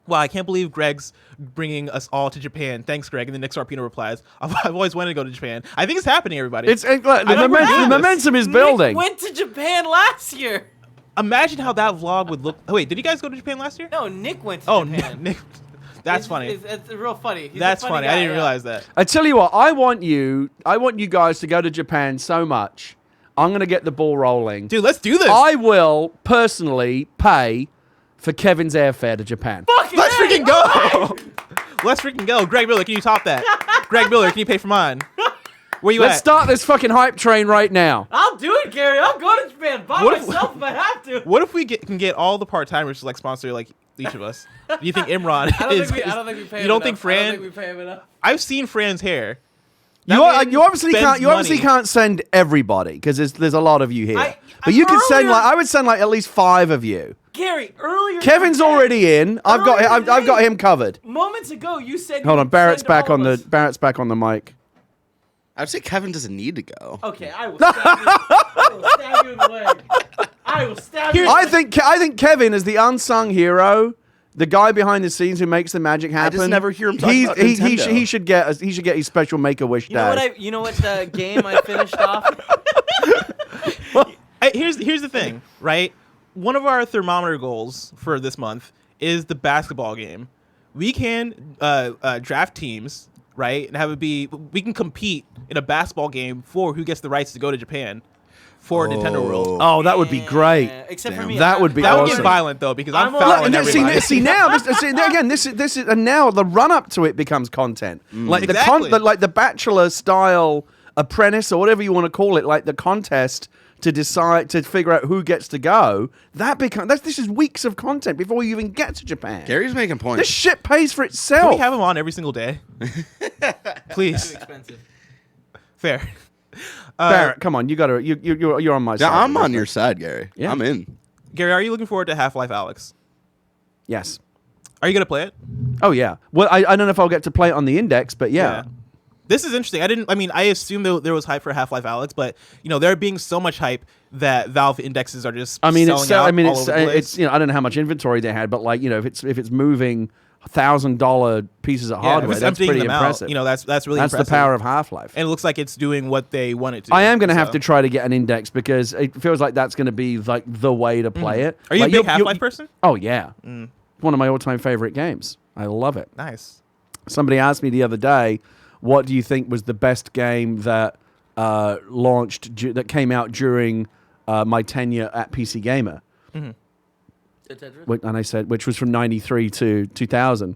"Wow, I can't believe Greg's bringing us all to Japan. Thanks, Greg." And then Nick Sarpino replies, "I've always wanted to go to Japan." I think it's happening, everybody. The momentum is building. Nick went to Japan last year. Imagine how that vlog would look. Oh, wait, did you guys go to Japan last year? No, Nick went to Oh, Japan. Nick. That's funny. It's real funny. He's a That's funny. guy, I didn't yeah. realize that. I tell you what, I want you guys to go to Japan so much. I'm going to get the ball rolling. Dude, let's do this. I will personally pay for Kevin's airfare to Japan. Fucking Let's hey, freaking go. Let's freaking go. Greg Miller, can you top that? Greg Miller, can you pay for mine? Where you Let's at? start this fucking hype train right now. I'll do it, Gary. I'll go to Japan by What if- myself if I have to. What if we can get all the part timers to like sponsor like each of us? Do you think Imran I don't is? think we pay him You don't enough. think Fran? I don't think we pay him enough. I've seen Fran's hair. You, That man you obviously spends can't. You obviously money. can't send everybody because there's a lot of you here. I- but you could send earlier- like I would send like at least 5 of you. Gary, earlier. Kevin's today- already in. I've got today- him covered. Moments ago, you said. Hold you on, would Barrett's send back all on of the us. Barrett's back on the mic. I'd say Kevin doesn't need to go. Okay, I will stab you. I will stab you in the leg. I will stab you. I think Kevin is the unsung hero, the guy behind the scenes who makes the magic happen. just never hear him talk He's- about he, Nintendo. he should get his special Make-A-Wish You know day. what? You know what game I finished off? Here's the thing, right? One of our thermometer goals for this month is the basketball game. We can draft teams, right, and have it be we can compete in a basketball game for who gets the rights to go to Japan for Nintendo World. Oh, that would be great. Except for me. That would be That would awesome. get violent though because I'm I'm fouling all- everybody. See now, this is, and now the run up to it becomes content. Like Exactly. like the Bachelor style apprentice or whatever you want to call it, like the contest to decide to figure out who gets to go. This is weeks of content before you even get to Japan. Gary's making This points. shit pays for Can itself. we have him on every single day? Please. Expensive. Fair. Barrett, come on, you're on my side. Yeah, I'm on your side, Gary. Yeah. I'm in. Gary, are you looking forward to Half-Life Alyx? Yes. Are you going to play it? Oh yeah. Well, I don't know if I'll get to play it on the index, but yeah. This is interesting. I assumed there was hype for Half-Life Alyx, but there being so much hype that Valve indexes are just selling out all over the place. I don't know how much inventory they had, but like if it's moving $1,000 pieces of hardware, if it's that's emptying pretty them impressive. out, that's really That's impressive. the power of Half-Life. And it looks like it's doing what they want it to. I am going to have so. to try to get an index because it feels like that's going to be like the way to play it. Are you Like, a big Half-Life person? Oh yeah, one of my all-time favorite games. I love it. Nice. Somebody asked me the other day, what do you think was the best game that that came out during my tenure at PC Gamer? And I said, which was from 93 to 2000.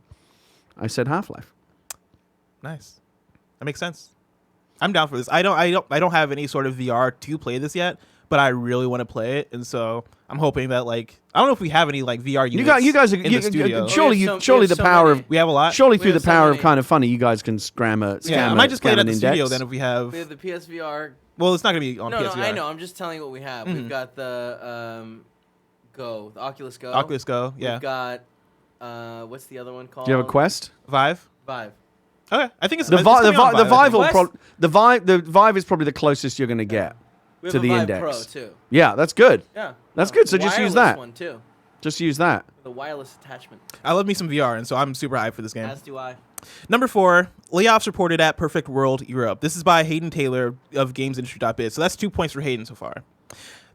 I said Half-Life. Nice. That makes sense. I'm down for this. I don't have any sort of VR to play this yet, but I really want to play it, and so I'm hoping that I don't know if we have any VR units. You guys are in the studio. surely the power of We have a lot. surely We through have the so power many. of Kind of Funny, you guys can Yeah, I might just play it at the studio then if we have. We have the PSVR. Well, it's not gonna be on No, PSVR. I know. I'm just telling you what we have. We've got the the Oculus Go. Oculus Go. Yeah. We've got what's the other one called? Do you have a Quest? Vive. Vive. Okay, I think it's The it's Vive, coming on the Vive, will Quest? the Vive is probably the closest you're going to get We have to a the Vive index. Pro too. Yeah, that's good. Yeah. That's good, so just use Wireless that. one too. Just use that. The wireless attachment. I love me some VR, and so I'm super hyped for this game. As do I. Number 4, layoffs reported at Perfect World Europe. This is by Haydn Taylor of Gamesindustry.biz. So that's 2 points for Haydn so far.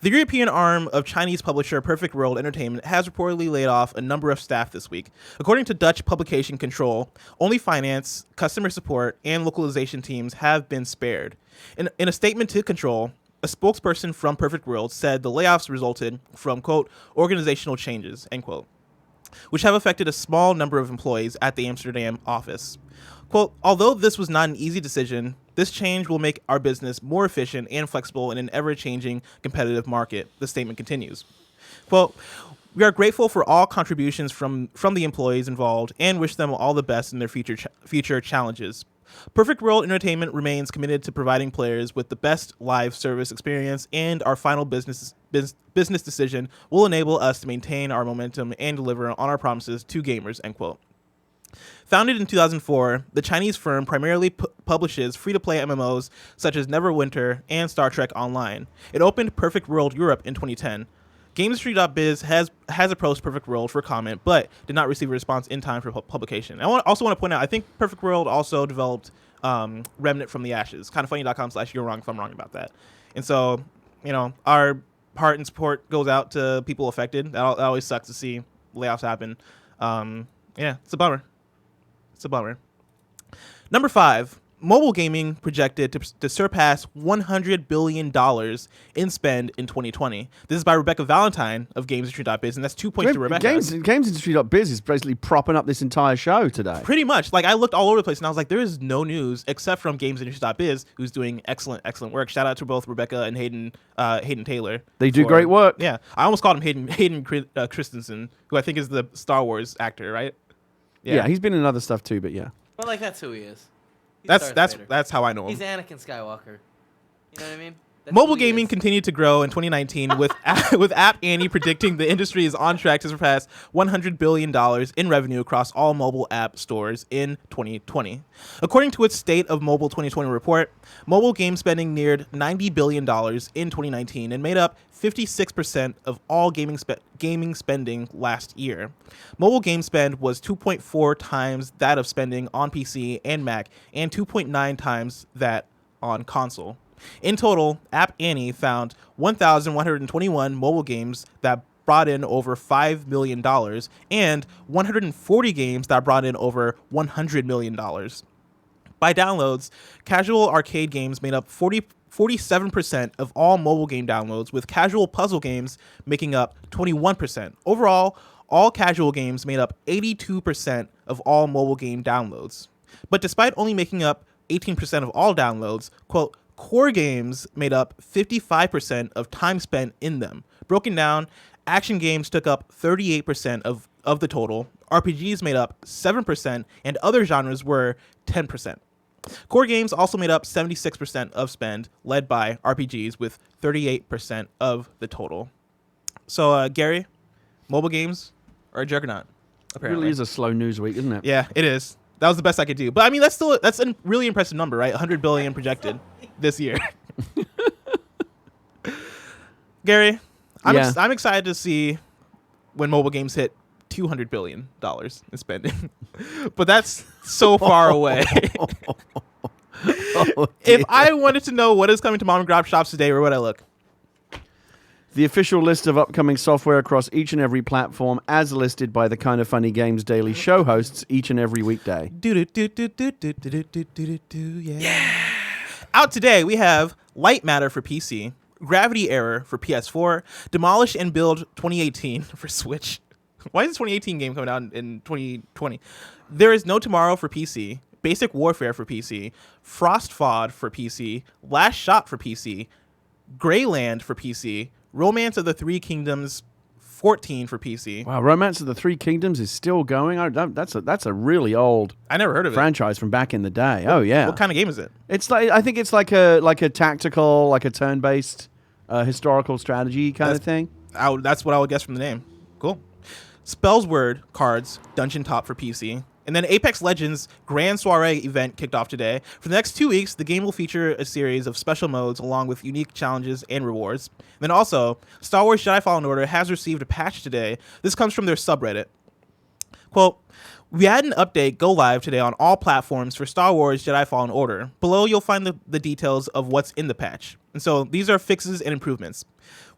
The European arm of Chinese publisher Perfect World Entertainment has reportedly laid off a number of staff this week. According to Dutch publication Control, only finance, customer support, and localization teams have been spared. In a statement to Control, a spokesperson from Perfect World said the layoffs resulted from, quote, organizational changes, end quote, which have affected a small number of employees at the Amsterdam office. Quote, although this was not an easy decision, this change will make our business more efficient and flexible in an ever-changing competitive market, the statement continues. Quote, we are grateful for all contributions from the employees involved and wish them all the best in their future challenges. Perfect World Entertainment remains committed to providing players with the best live service experience, and our final business decision will enable us to maintain our momentum and deliver on our promises to gamers, end quote. Founded in 2004, the Chinese firm primarily publishes free-to-play MMOs such as Neverwinter and Star Trek Online. It opened Perfect World Europe in 2010. Gamestop.biz has approached Perfect World for comment, but did not receive a response in time for publication. I also want to point out, I think Perfect World also developed Remnant from the Ashes. Kindoffunny.com/you're wrong if I'm wrong about that. And so, our heart and support goes out to people affected. That always sucks to see layoffs happen. Yeah, it's a bummer. It's a bummer. Number 5, mobile gaming projected to surpass $100 billion in spend in 2020. This is by Rebekah Valentine of Gamestop.biz, and that's 2 points to Rebekah. Gamesindustry.biz is basically propping up this entire show today. Pretty much. Like, I looked all over the place, and I was like, there is no news except from Gamesindustry.biz, who's doing excellent work. Shout out to both Rebekah and Haydn Taylor. They do great work. Yeah. I almost called him Hayden Christensen, who I think is the Star Wars actor, right? Yeah, he's been in other stuff too, but yeah. But like that's who he is. He's That's Darth Vader. that's how I know him. He's Anakin Skywalker. You know what I mean? That's Mobile who he gaming is. continued to grow in 2019 with App Annie predicting the industry is on track to surpass $100 billion in revenue across all mobile app stores in 2020. According to its State of Mobile 2020 report, mobile game spending neared $90 billion in 2019 and made up 56% of all gaming spending last year. Mobile game spend was 2.4 times that of spending on PC and Mac and 2.9 times that on console. In total, App Annie found 1,121 mobile games that brought in over $5 million and 140 games that brought in over $100 million. By downloads, casual arcade games made up 47% of all mobile game downloads, with casual puzzle games making up 21%. Overall, all casual games made up 82% of all mobile game downloads. But despite only making up 18% of all downloads, quote, core games made up 55% of time spent in them. Broken down, action games took up 38% of the total, RPGs made up 7%, and other genres were 10%. Core games also made up 76% of spend, led by RPGs with 38% of the total. So, Gary, mobile games are a juggernaut, It apparently. really is a slow news week, isn't it? Yeah, it is. That was the best I could do. But I mean, that's a really impressive number, right? 100 billion projected this year. Gary, I'm excited to see when mobile games hit $200 billion in spending. But that's so far away. If I wanted to know what is coming to mom and grab shops today, where would I look? The official list of upcoming software across each and every platform, as listed by the Kind of Funny Games Daily Show hosts each and every weekday. Yeah. Out today, we have Light Matter for PC, Gravity Error for PS4, Demolish and Build 2018 for Switch. Why is this 2018 game coming out in 2020? There is No Tomorrow for PC, Basic Warfare for PC, Frostfod for PC, Last Shot for PC, Greyland for PC, Romance of the Three Kingdoms 14 for PC. Wow, Romance of the Three Kingdoms is still going. That's a really old I never heard of franchise from back in the day. Oh yeah. What kind of game is it? It's like I think it's like a tactical, like a turn-based historical strategy kind of thing. That's what I would guess from the name. Cool. Spellsword cards, Dungeon Top for PC. And then Apex Legends Grand Soiree event kicked off today. For the next 2 weeks, the game will feature a series of special modes along with unique challenges and rewards. And then also, Star Wars Jedi Fallen Order has received a patch today. This comes from their subreddit. Quote, we had an update go live today on all platforms for Star Wars Jedi Fallen Order. Below, you'll find the details of what's in the patch. And so these are fixes and improvements.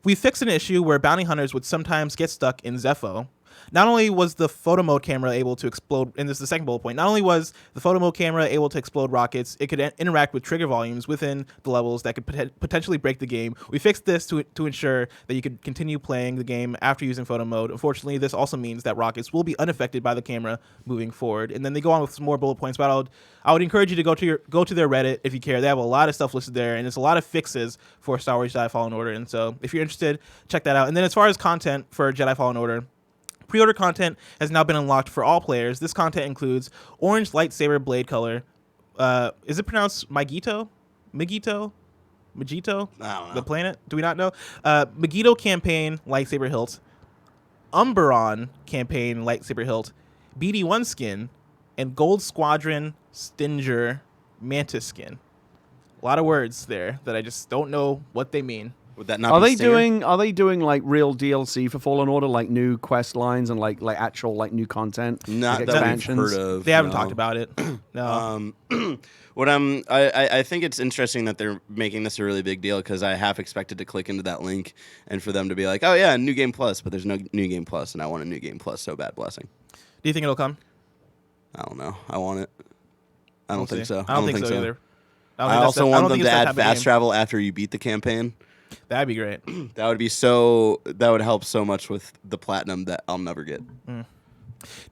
We fixed an issue where bounty hunters would sometimes get stuck in Zepho. Not only was the photo mode camera able to explode, and this is the second bullet point, not only was the photo mode camera able to explode rockets, it could interact with trigger volumes within the levels that could potentially break the game. We fixed this to ensure that you could continue playing the game after using photo mode. Unfortunately, this also means that rockets will be unaffected by the camera moving forward. And then they go on with some more bullet points, but I would encourage you to go to their Reddit if you care. They have a lot of stuff listed there, and it's a lot of fixes for Star Wars Jedi Fallen Order. And so if you're interested, check that out. And then as far as content for Jedi Fallen Order, pre-order content has now been unlocked for all players. This content includes orange lightsaber blade color. Is it pronounced Magito? Magito? I don't know. The planet? Do we not know? Megiddo campaign lightsaber hilt. Umberon campaign lightsaber hilt. BD1 skin. And Gold Squadron Stinger mantis skin. A lot of words there that I just don't know what they mean. Would that not Are be they Stinger? doing like real DLC for Fallen Order, like new quest lines and like actual like new content, Not like that we've expansions? heard of. They haven't no. talked about it. No. I think it's interesting that they're making this a really big deal because I half expected to click into that link and for them to be like, oh yeah, New Game Plus, but there's no New Game Plus, and I want a New Game Plus so bad. Blessing. Do you think it'll come? I don't know. I want it. I don't We'll think see. so. I don't think so either. I also want them to add fast travel after you beat the campaign. That'd be great. That would help so much with the platinum that I'll never get.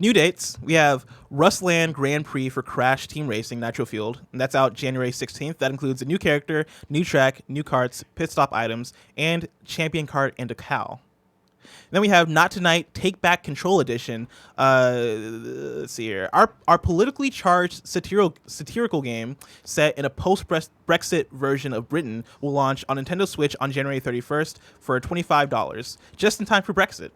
New dates. We have Rustland Grand Prix for Crash Team Racing Nitro Field. And that's out January 16th. That includes a new character, new track, new carts, pit stop items, and champion cart and decal. Then we have Not Tonight Take Back Control Edition. Let's see here. Our politically charged satirical game set in a post-Brexit version of Britain will launch on Nintendo Switch on January 31st for $25, just in time for Brexit.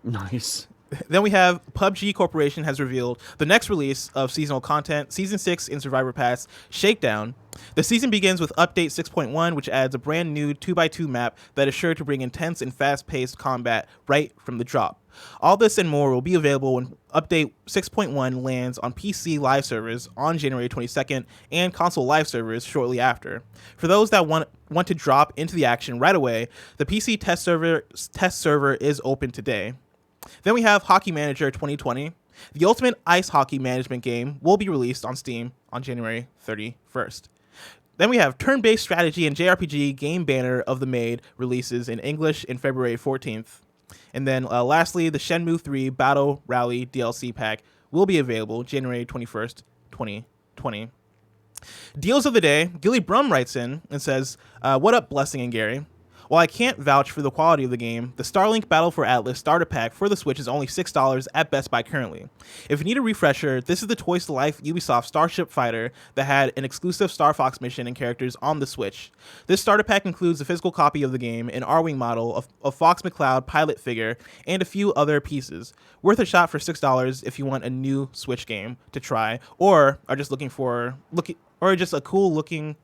Nice. Then we have PUBG Corporation has revealed the next release of seasonal content, Season 6 in Survivor Pass, Shakedown. The season begins with Update 6.1, which adds a brand new 2x2 map that is sure to bring intense and fast-paced combat right from the drop. All this and more will be available when Update 6.1 lands on PC live servers on January 22nd and console live servers shortly after. For those that want to drop into the action right away, the PC test server is open today. Then we have Hockey Manager 2020. The ultimate ice hockey management game will be released on Steam on January 31st. Then we have turn-based strategy and JRPG game Banner of the Maid releases in English in February 14th. And then lastly, the Shenmue 3 Battle Rally DLC pack will be available January 21st, 2020. Deals of the day. Gilly Brum writes in and says, what up, Blessing and Gary? While I can't vouch for the quality of the game, the Starlink Battle for Atlas starter pack for the Switch is only $6 at Best Buy currently. If you need a refresher, this is the Toys to Life Ubisoft Starship Fighter that had an exclusive Star Fox mission and characters on the Switch. This starter pack includes a physical copy of the game, an R-Wing model, a Fox McCloud pilot figure, and a few other pieces. Worth a shot for $6 if you want a new Switch game to try, or are just looking for a cool looking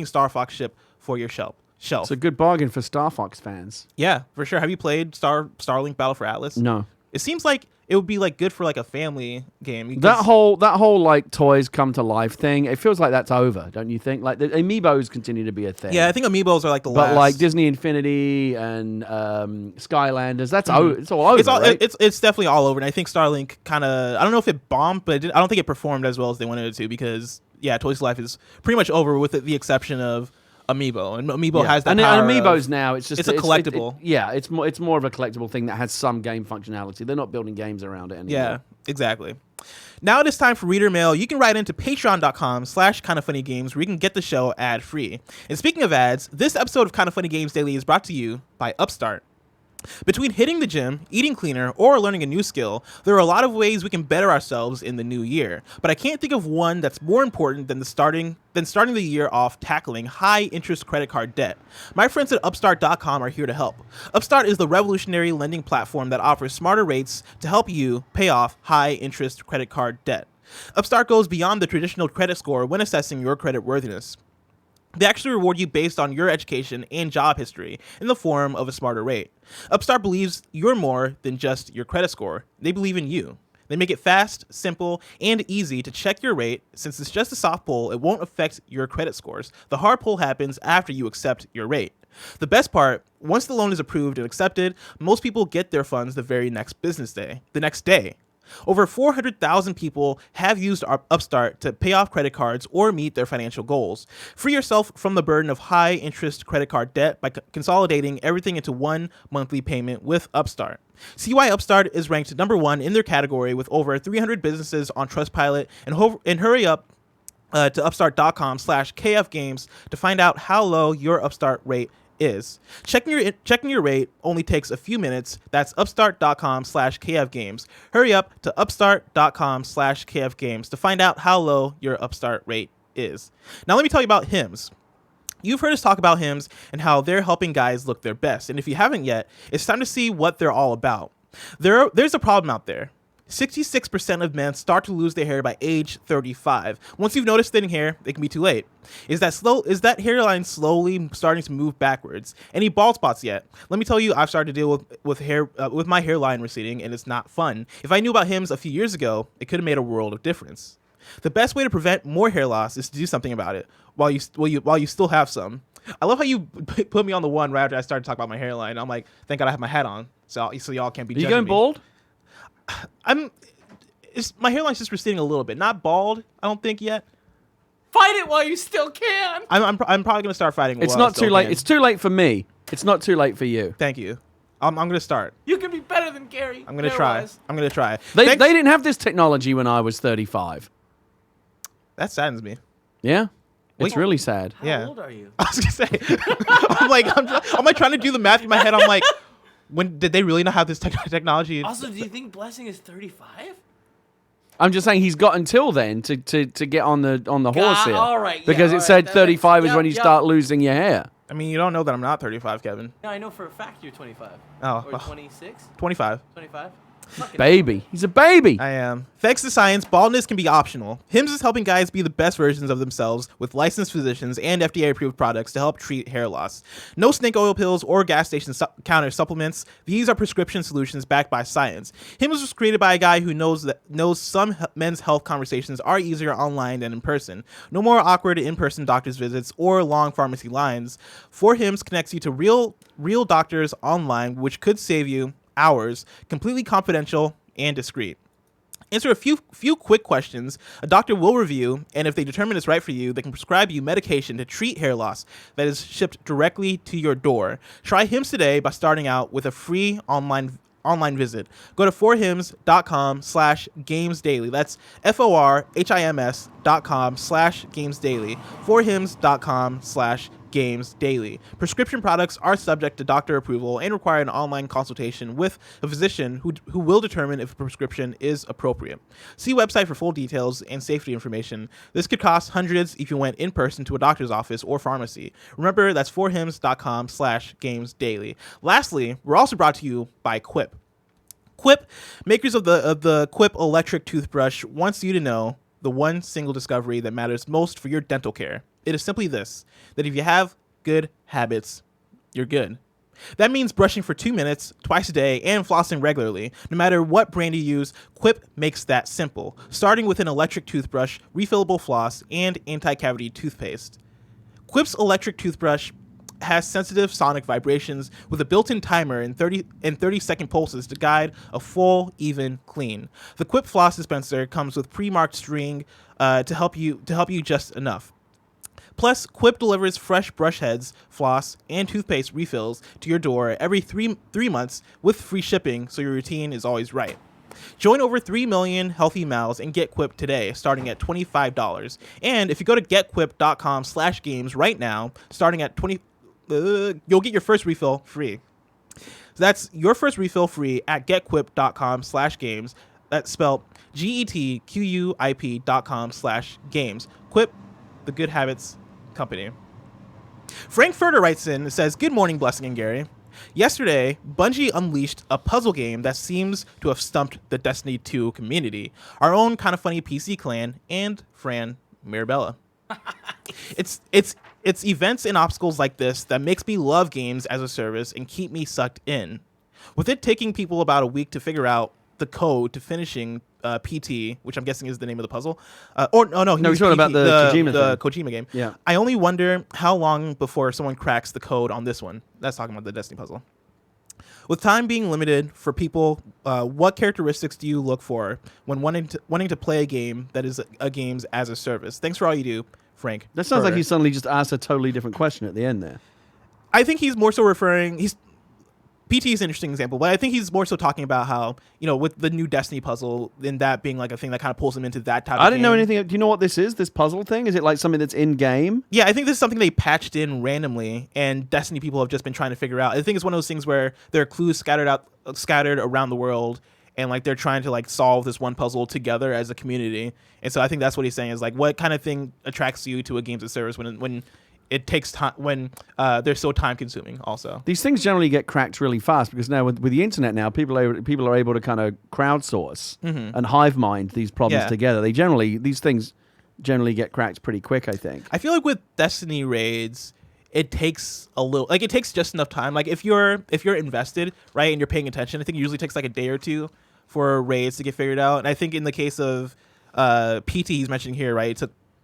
Star Fox ship for your shelf. It's a good bargain for Star Fox fans. Yeah, for sure. Have you played Starlink Battle for Atlas? No. It seems like it would be like good for like a family game. That whole like toys come to life thing, it feels like that's over, don't you think? Like the amiibos continue to be a thing. Yeah, I think amiibos are like the last. But like Disney Infinity and Skylanders, that's it's all over. Right? It's definitely all over. And I think Starlink kind of, I don't know if it bombed, but I don't think it performed as well as they wanted it to because Toys to Life is pretty much over with the exception of Amiibo, and Amiibo has that and power Amiibos of, now it's a collectible. It's more of a collectible thing that has some game functionality. They're not building games around it anymore. Yeah, exactly. Now it is time for reader mail. You can write into patreon.com/kindoffunnygames where you can get the show ad free. And speaking of ads, this episode of Kind of Funny Games Daily is brought to you by Upstart. Between hitting the gym, eating cleaner, or learning a new skill, there are a lot of ways we can better ourselves in the new year. But I can't think of one that's more important than starting the year off tackling high-interest credit card debt. My friends at Upstart.com are here to help. Upstart is the revolutionary lending platform that offers smarter rates to help you pay off high-interest credit card debt. Upstart goes beyond the traditional credit score when assessing your credit worthiness. They actually reward you based on your education and job history in the form of a smarter rate. Upstart believes you're more than just your credit score. They believe in you. They make it fast, simple, and easy to check your rate. Since it's just a soft pull, it won't affect your credit scores. The hard pull happens after you accept your rate. The best part, once the loan is approved and accepted, most people get their funds the very next the next day. Over 400,000 people have used Upstart to pay off credit cards or meet their financial goals. Free yourself from the burden of high-interest credit card debt by consolidating everything into one monthly payment with Upstart. See why Upstart is ranked number 1 in their category with over 300 businesses on Trustpilot, and hurry up to upstart.com/kfgames to find out how low your Upstart rate is. Checking your rate only takes a few minutes. That's upstart.com/kfgames. Hurry up to upstart.com/kfgames to find out how low your Upstart rate is. Now let me tell you about Hims. You've heard us talk about Hims and how they're helping guys look their best. And if you haven't yet, it's time to see what they're all about. There's a problem out there. 66% of men start to lose their hair by age 35. Once you've noticed thinning hair, it can be too late. Is that hairline slowly starting to move backwards? Any bald spots yet? Let me tell you, I've started to deal with my hairline receding, and it's not fun. If I knew about Hims a few years ago, it could have made a world of difference. The best way to prevent more hair loss is to do something about it while you still have some. I love how you put me on the one right after I started talking about my hairline. I'm like, thank God I have my hat on, so y'all can't be judging me. You going bald? my hairline's just receding a little bit. Not bald, I don't think yet. Fight it while you still can. I'm probably gonna start fighting. It's while I not still too late. can. It's too late for me. It's not too late for you. Thank you. I'm gonna start. You can be better than Gary. I'm gonna try. hair-wise. I'm gonna try. They Thanks- didn't have this technology when I was 35. That saddens me. Yeah, it's Wait. really sad. How Yeah. old are you? I was gonna say. I'm like, I'm like trying to do the math in my head. I'm like, when did they really not have this technology? Also, do you think Blessing is 35? I'm just saying he's got until then to get on the horse here. All right. Because yeah, it all said right, 35 is yep, when you yep. start losing your hair. I mean, you don't know that I'm not 35, Kevin. No, I know for a fact you're 25. Oh, Or 26? 25. 25? Fucking Baby. He's a baby. I am. Thanks to science, baldness can be optional. Hims is helping guys be the best versions of themselves with licensed physicians and FDA-approved products to help treat hair loss. No snake oil pills or gas station counter supplements. These are prescription solutions backed by science. Hims was created by a guy who knows some men's health conversations are easier online than in person. No more awkward in-person doctor's visits or long pharmacy lines. 4Hims connects you to real doctors online, which could save you hours, completely confidential and discreet. Answer a few quick questions. A doctor will review, and if they determine it's right for you, they can prescribe you medication to treat hair loss that is shipped directly to your door. Try Hims today by starting out with a free online visit. Go to 4hims.com/gamesdaily. That's FORHIMS.com/gamesdaily. 4hims.com/gamesdaily. Prescription products are subject to doctor approval and require an online consultation with a physician who will determine if a prescription is appropriate. See website for full details and safety information. This could cost hundreds if you went in person to a doctor's office or pharmacy. Remember, that's 4hims.com/gamesdaily. Lastly, we're also brought to you by QUIP. QUIP, makers of the QUIP electric toothbrush, wants you to know the one single discovery that matters most for your dental care. It is simply this, that if you have good habits, you're good. That means brushing for 2 minutes twice a day and flossing regularly. No matter what brand you use, QUIP makes that simple, starting with an electric toothbrush, refillable floss, and anti-cavity toothpaste. QUIP's electric toothbrush has sensitive sonic vibrations with a built-in timer and 30-second pulses to guide a full, even clean. The QUIP floss dispenser comes with pre-marked string to help you just enough. Plus, QUIP delivers fresh brush heads, floss, and toothpaste refills to your door every three months with free shipping, so your routine is always right. Join over 3 million healthy mouths and get QUIP today, starting at $25. And if you go to getquip.com/games right now, starting at you'll get your first refill free. So that's your first refill free at getquip.com/games. That's spelled GETQUIP.com/games. QUIP, the good habits company. Frank Furtter writes in and says, "Good morning, Blessing and Gary. Yesterday, Bungie unleashed a puzzle game that seems to have stumped the Destiny 2 community, our own kind of funny PC clan, and Fran Mirabella. It's events and obstacles like this that makes me love games as a service and keep me sucked in. With it taking people about a week to figure out the code to finishing PT, which I'm guessing is the name of the puzzle. No, he's talking about the Kojima game. Yeah. I only wonder how long before someone cracks the code on this one." That's talking about the Destiny puzzle. "With time being limited for people, what characteristics do you look for when wanting to play a game that is a games as a service? Thanks for all you do, Frank." That sounds like Furter. he suddenly just asked a totally different question at the end there. I think he's more so PT is an interesting example, but I think he's more so talking about how, with the new Destiny puzzle, and that being like a thing that kind of pulls him into that type of I didn't know game. anything. Do you know what this is, this puzzle thing? Is it like something that's in-game? Yeah, I think this is something they patched in randomly, and Destiny people have just been trying to figure out. I think it's one of those things where there are clues scattered around the world, and like they're trying to like solve this one puzzle together as a community. And so I think that's what he's saying is like, what kind of thing attracts you to a games as a service when it takes time, when they're so time consuming also. These things generally get cracked really fast because now with the internet now, people are able to kind of crowdsource and hive mind these problems together. These things generally get cracked pretty quick, I think. I feel like with Destiny raids, it takes it takes just enough time. Like if you're invested, right, and you're paying attention, I think it usually takes like a day or two for raids to get figured out. And I think in the case of PT he's mentioning here, right,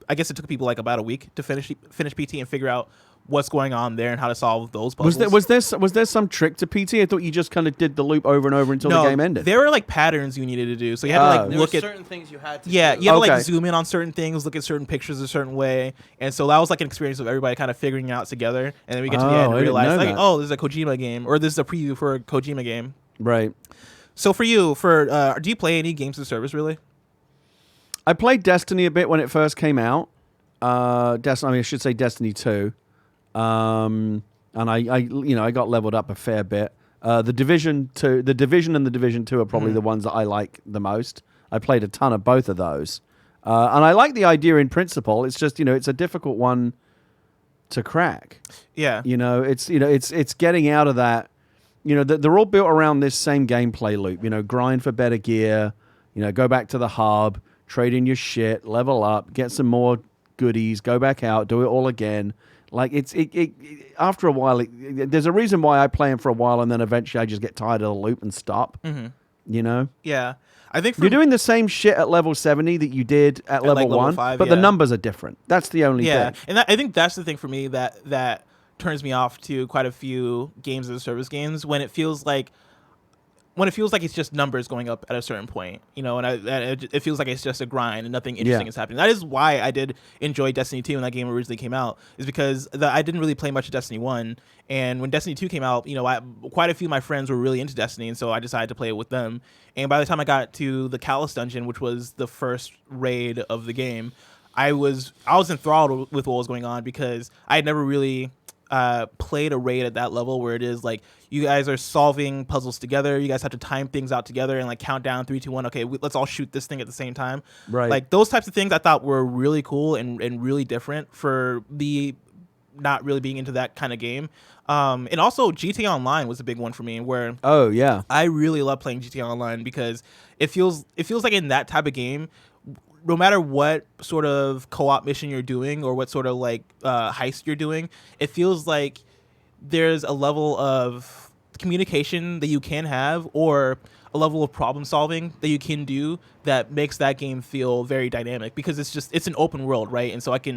I guess it took people like about a week to finish PT and figure out what's going on there and how to solve those puzzles. Was there some trick to PT? I thought you just kind of did the loop over and over until the game ended. There were like patterns you needed to do. So you had to like There look were at certain things you had to you had do. to like Okay. zoom in on certain things, look at certain pictures a certain way, and so that was like an experience of everybody kind of figuring it out together. And then we get to the Oh, end I and didn't realize know like, that. oh, this is a Kojima game, or this is a preview for a Kojima game. Right. So for you, do you play any games as a service really? I played Destiny a bit when it first came out. I should say Destiny 2. And I got leveled up a fair bit. The Division and the Division 2 are probably the ones that I like the most. I played a ton of both of those. And I like the idea in principle. It's just, it's a difficult one to crack. Yeah. It's getting out of that. They're all built around this same gameplay loop. Grind for better gear. Go back to the hub, trade in your shit, level up, get some more goodies, go back out, do it all again. Like after a while, there's a reason why I play them for a while, and then eventually I just get tired of the loop and stop. Mm-hmm. Yeah. I think You're doing the same shit at level 70 that you did at level like level 1, 5, but the numbers are different. That's the only thing. And I think that's the thing for me that turns me off to quite a few games as a service games when it feels like it's just numbers going up at a certain point, and it feels like it's just a grind and nothing interesting is happening. That is why I did enjoy Destiny 2 when that game originally came out, is because I didn't really play much of Destiny 1, and when Destiny 2 came out, quite a few of my friends were really into Destiny, and so I decided to play it with them. And by the time I got to the Callus dungeon, which was the first raid of the game, I was enthralled with what was going on, because I had never really played a raid at that level where it is like you guys are solving puzzles together, you guys have to time things out together and like count down 3, 2, 1, okay, let's all shoot this thing at the same time. Right. Like those types of things I thought were really cool and really different for the not really being into that kind of game. And also GTA Online was a big one for me, where I really love playing GTA Online, because it feels like in that type of game, no matter what sort of co-op mission you're doing or what sort of like heist you're doing, it feels like there's a level of communication that you can have, or a level of problem solving that you can do, that makes that game feel very dynamic, because it's an open world, right? And so I can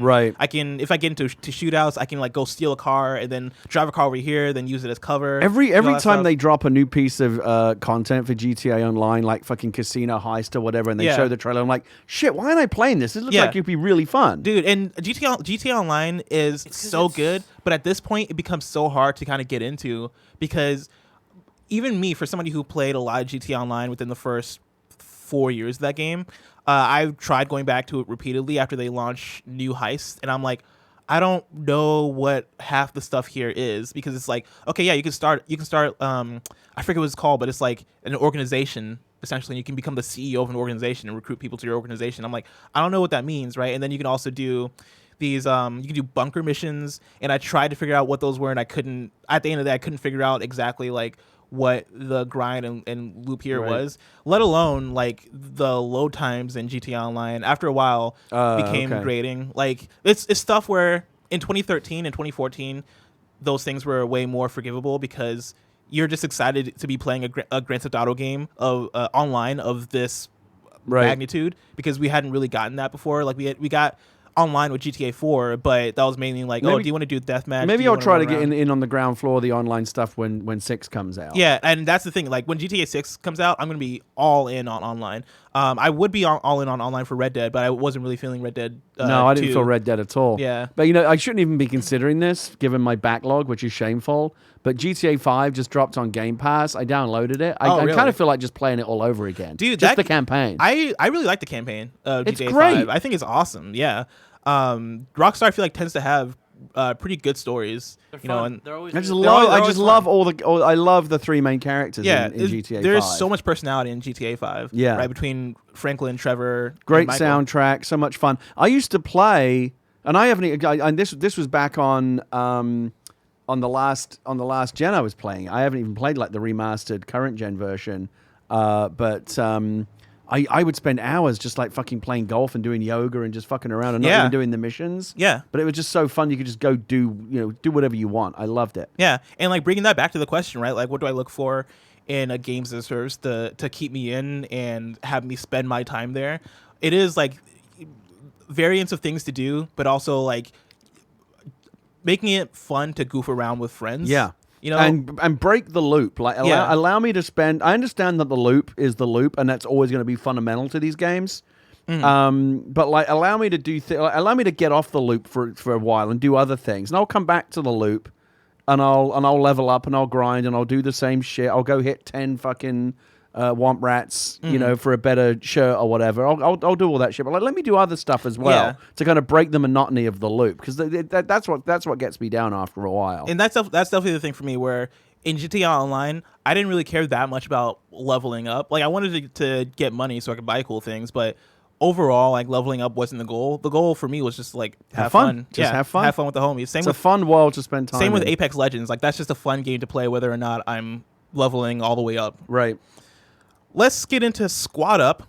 if I get into shootouts, I can like go steal a car and then drive a car over here, then use it as cover. Every time they drop a new piece of content for GTA Online, like fucking casino heist or whatever, and they show the trailer, I'm like, shit, why aren't I playing this? It looks like it'd be really fun, dude. And GTA Online is so good, but at this point it becomes so hard to kind of get into, because even me, for somebody who played a lot of GTA Online within the first 4 years of that game, I've tried going back to it repeatedly after they launch new heists, and I'm like, I don't know what half the stuff here is, because it's like, okay, yeah, you can start I forget what it's called, but it's like an organization essentially, and you can become the CEO of an organization and recruit people to your organization. I'm like, I don't know what that means, right? And then you can also do these you can do bunker missions, and I tried to figure out what those were, and I couldn't, at the end of the day, I couldn't figure out exactly like what the grind and loop here was, let alone like the load times in GTA Online after a while became grating. Like it's stuff where in 2013 and 2014 those things were way more forgivable, because you're just excited to be playing a Grand Theft Auto game of online of this magnitude, because we hadn't really gotten that before. Like we got online with GTA 4, but that was mainly like, do you want to do deathmatch? Maybe I'll try to get in on the ground floor of the online stuff when 6 comes out. Yeah, and that's the thing. Like when GTA 6 comes out, I'm going to be all in on online. I would be all in on online for Red Dead, but I wasn't really feeling Red Dead. No, I didn't feel Red Dead at all. Yeah. But I shouldn't even be considering this given my backlog, which is shameful. But GTA 5 just dropped on Game Pass. I downloaded it. I kind of feel like just playing it all over again. Dude, just the campaign. I really like the campaign of It's GTA great. 5. I think it's awesome. Yeah. Rockstar, I feel like, tends to have pretty good stories. They're fun. And They're always I just good. love. I always just fun. love I love the 3 main characters in GTA 5. There's so much personality in GTA 5. Yeah. Right, between Franklin, Trevor, Great and Michael. soundtrack, so much fun. I used to play, and I haven't. And this was back on the last gen I was playing. I haven't even played like the remastered current gen version, but I would spend hours just like fucking playing golf and doing yoga and just fucking around and not even doing the missions. Yeah. But it was just so fun. You could just go do whatever you want. I loved it. Yeah, and like bringing that back to the question, right? Like, what do I look for in a games as a service to keep me in and have me spend my time there? It is like variants of things to do, but also like making it fun to goof around with friends. Yeah. You know, and break the loop. Like allow me to spend. I understand that the loop is the loop, and that's always going to be fundamental to these games. But like, allow me to do. Allow me to get off the loop for a while and do other things, and I'll come back to the loop, and I'll level up and I'll grind and I'll do the same shit. I'll go hit 10 fucking womp rats, you know, for a better shirt or whatever. I'll do all that shit. But like, let me do other stuff as well to kind of break the monotony of the loop, because that's what gets me down after a while. And that's definitely the thing for me, where in GTA Online, I didn't really care that much about leveling up. Like, I wanted to get money so I could buy cool things, but overall, like, leveling up wasn't the goal. The goal for me was just like have fun. Just have fun. Have fun with the homies. It's a fun world to spend time. Same with in. Apex Legends. Like, that's just a fun game to play, whether or not I'm leveling all the way up. Right. Let's get into Squad Up.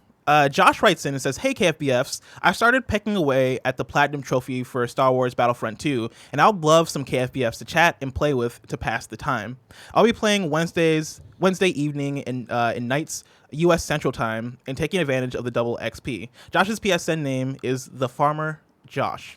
Josh writes in and says, "Hey KFBFs, I started pecking away at the Platinum Trophy for Star Wars Battlefront 2, and I would love some KFBFs to chat and play with to pass the time. I'll be playing Wednesday evening and nights U.S. Central Time and taking advantage of the double XP. Josh's PSN name is TheFarmerJosh.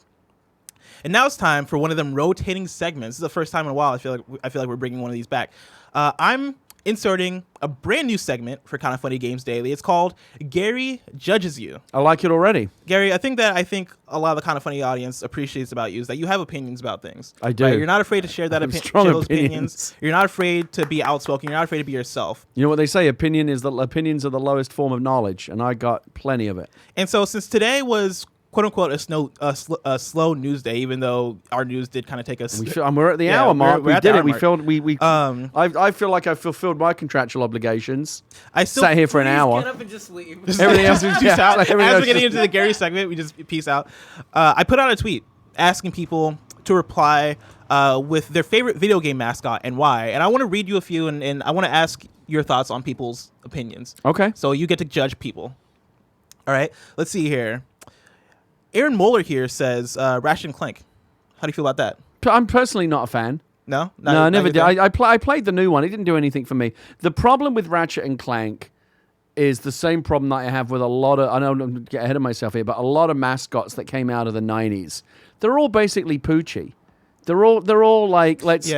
And now it's time for one of them rotating segments. This is the first time in a while I feel like we're bringing one of these back. I'm inserting a brand new segment for Kind of Funny Games Daily. It's called Gary Judges You. I like it already. Gary, I think a lot of the Kind of Funny audience appreciates about you is that you have opinions about things. I do. Right? You're not afraid to share I have strong those opinions. opinions. You're not afraid to be outspoken. You're not afraid to be yourself. You know what they say? Opinions are the lowest form of knowledge, and I got plenty of it. And so since today was quote unquote a slow news day, even though our news did kind of take us. We're at the hour mark. We're We at the did hour it. We mark. filled. I feel like I fulfilled my contractual obligations. I still sat here for an Please hour. Get up and just leave. Everything else is peace out. everything As else we're getting is- into the Gary segment, we just peace out. I put out a tweet asking people to reply with their favorite video game mascot and why. And I want to read you a few, and I want to ask your thoughts on people's opinions. Okay. So you get to judge people. All right. Let's see here. Aaron Moeller here says Ratchet and Clank. How do you feel about that? I'm personally not a fan. No? No, I never did. I I played the new one. It didn't do anything for me. The problem with Ratchet and Clank is the same problem that I have with a lot of, I know I'm going to get ahead of myself here, but a lot of mascots that came out of the 90s. They're all basically poochy. They're all like, let's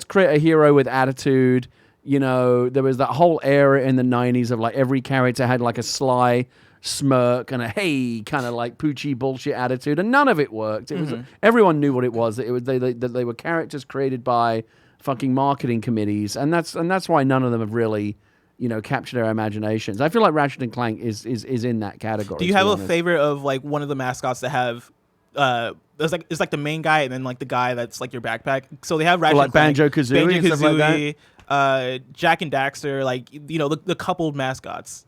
create a hero with attitude. You know, there was that whole era in the 90s of like every character had like a sly smirk and a hey kind of like poochy bullshit attitude, and none of it worked. It was everyone knew what it was. That it was that they were characters created by fucking marketing committees, and that's why none of them have really, you know, captured our imaginations. I feel like Ratchet and Clank is in that category. Do you have a favorite of like one of the mascots that have it's like the main guy and then like the guy that's like your backpack? So they have Ratchet like and Clank, Banjo-Kazooie and stuff like that? Jack and Daxter, like, you know, the coupled mascots.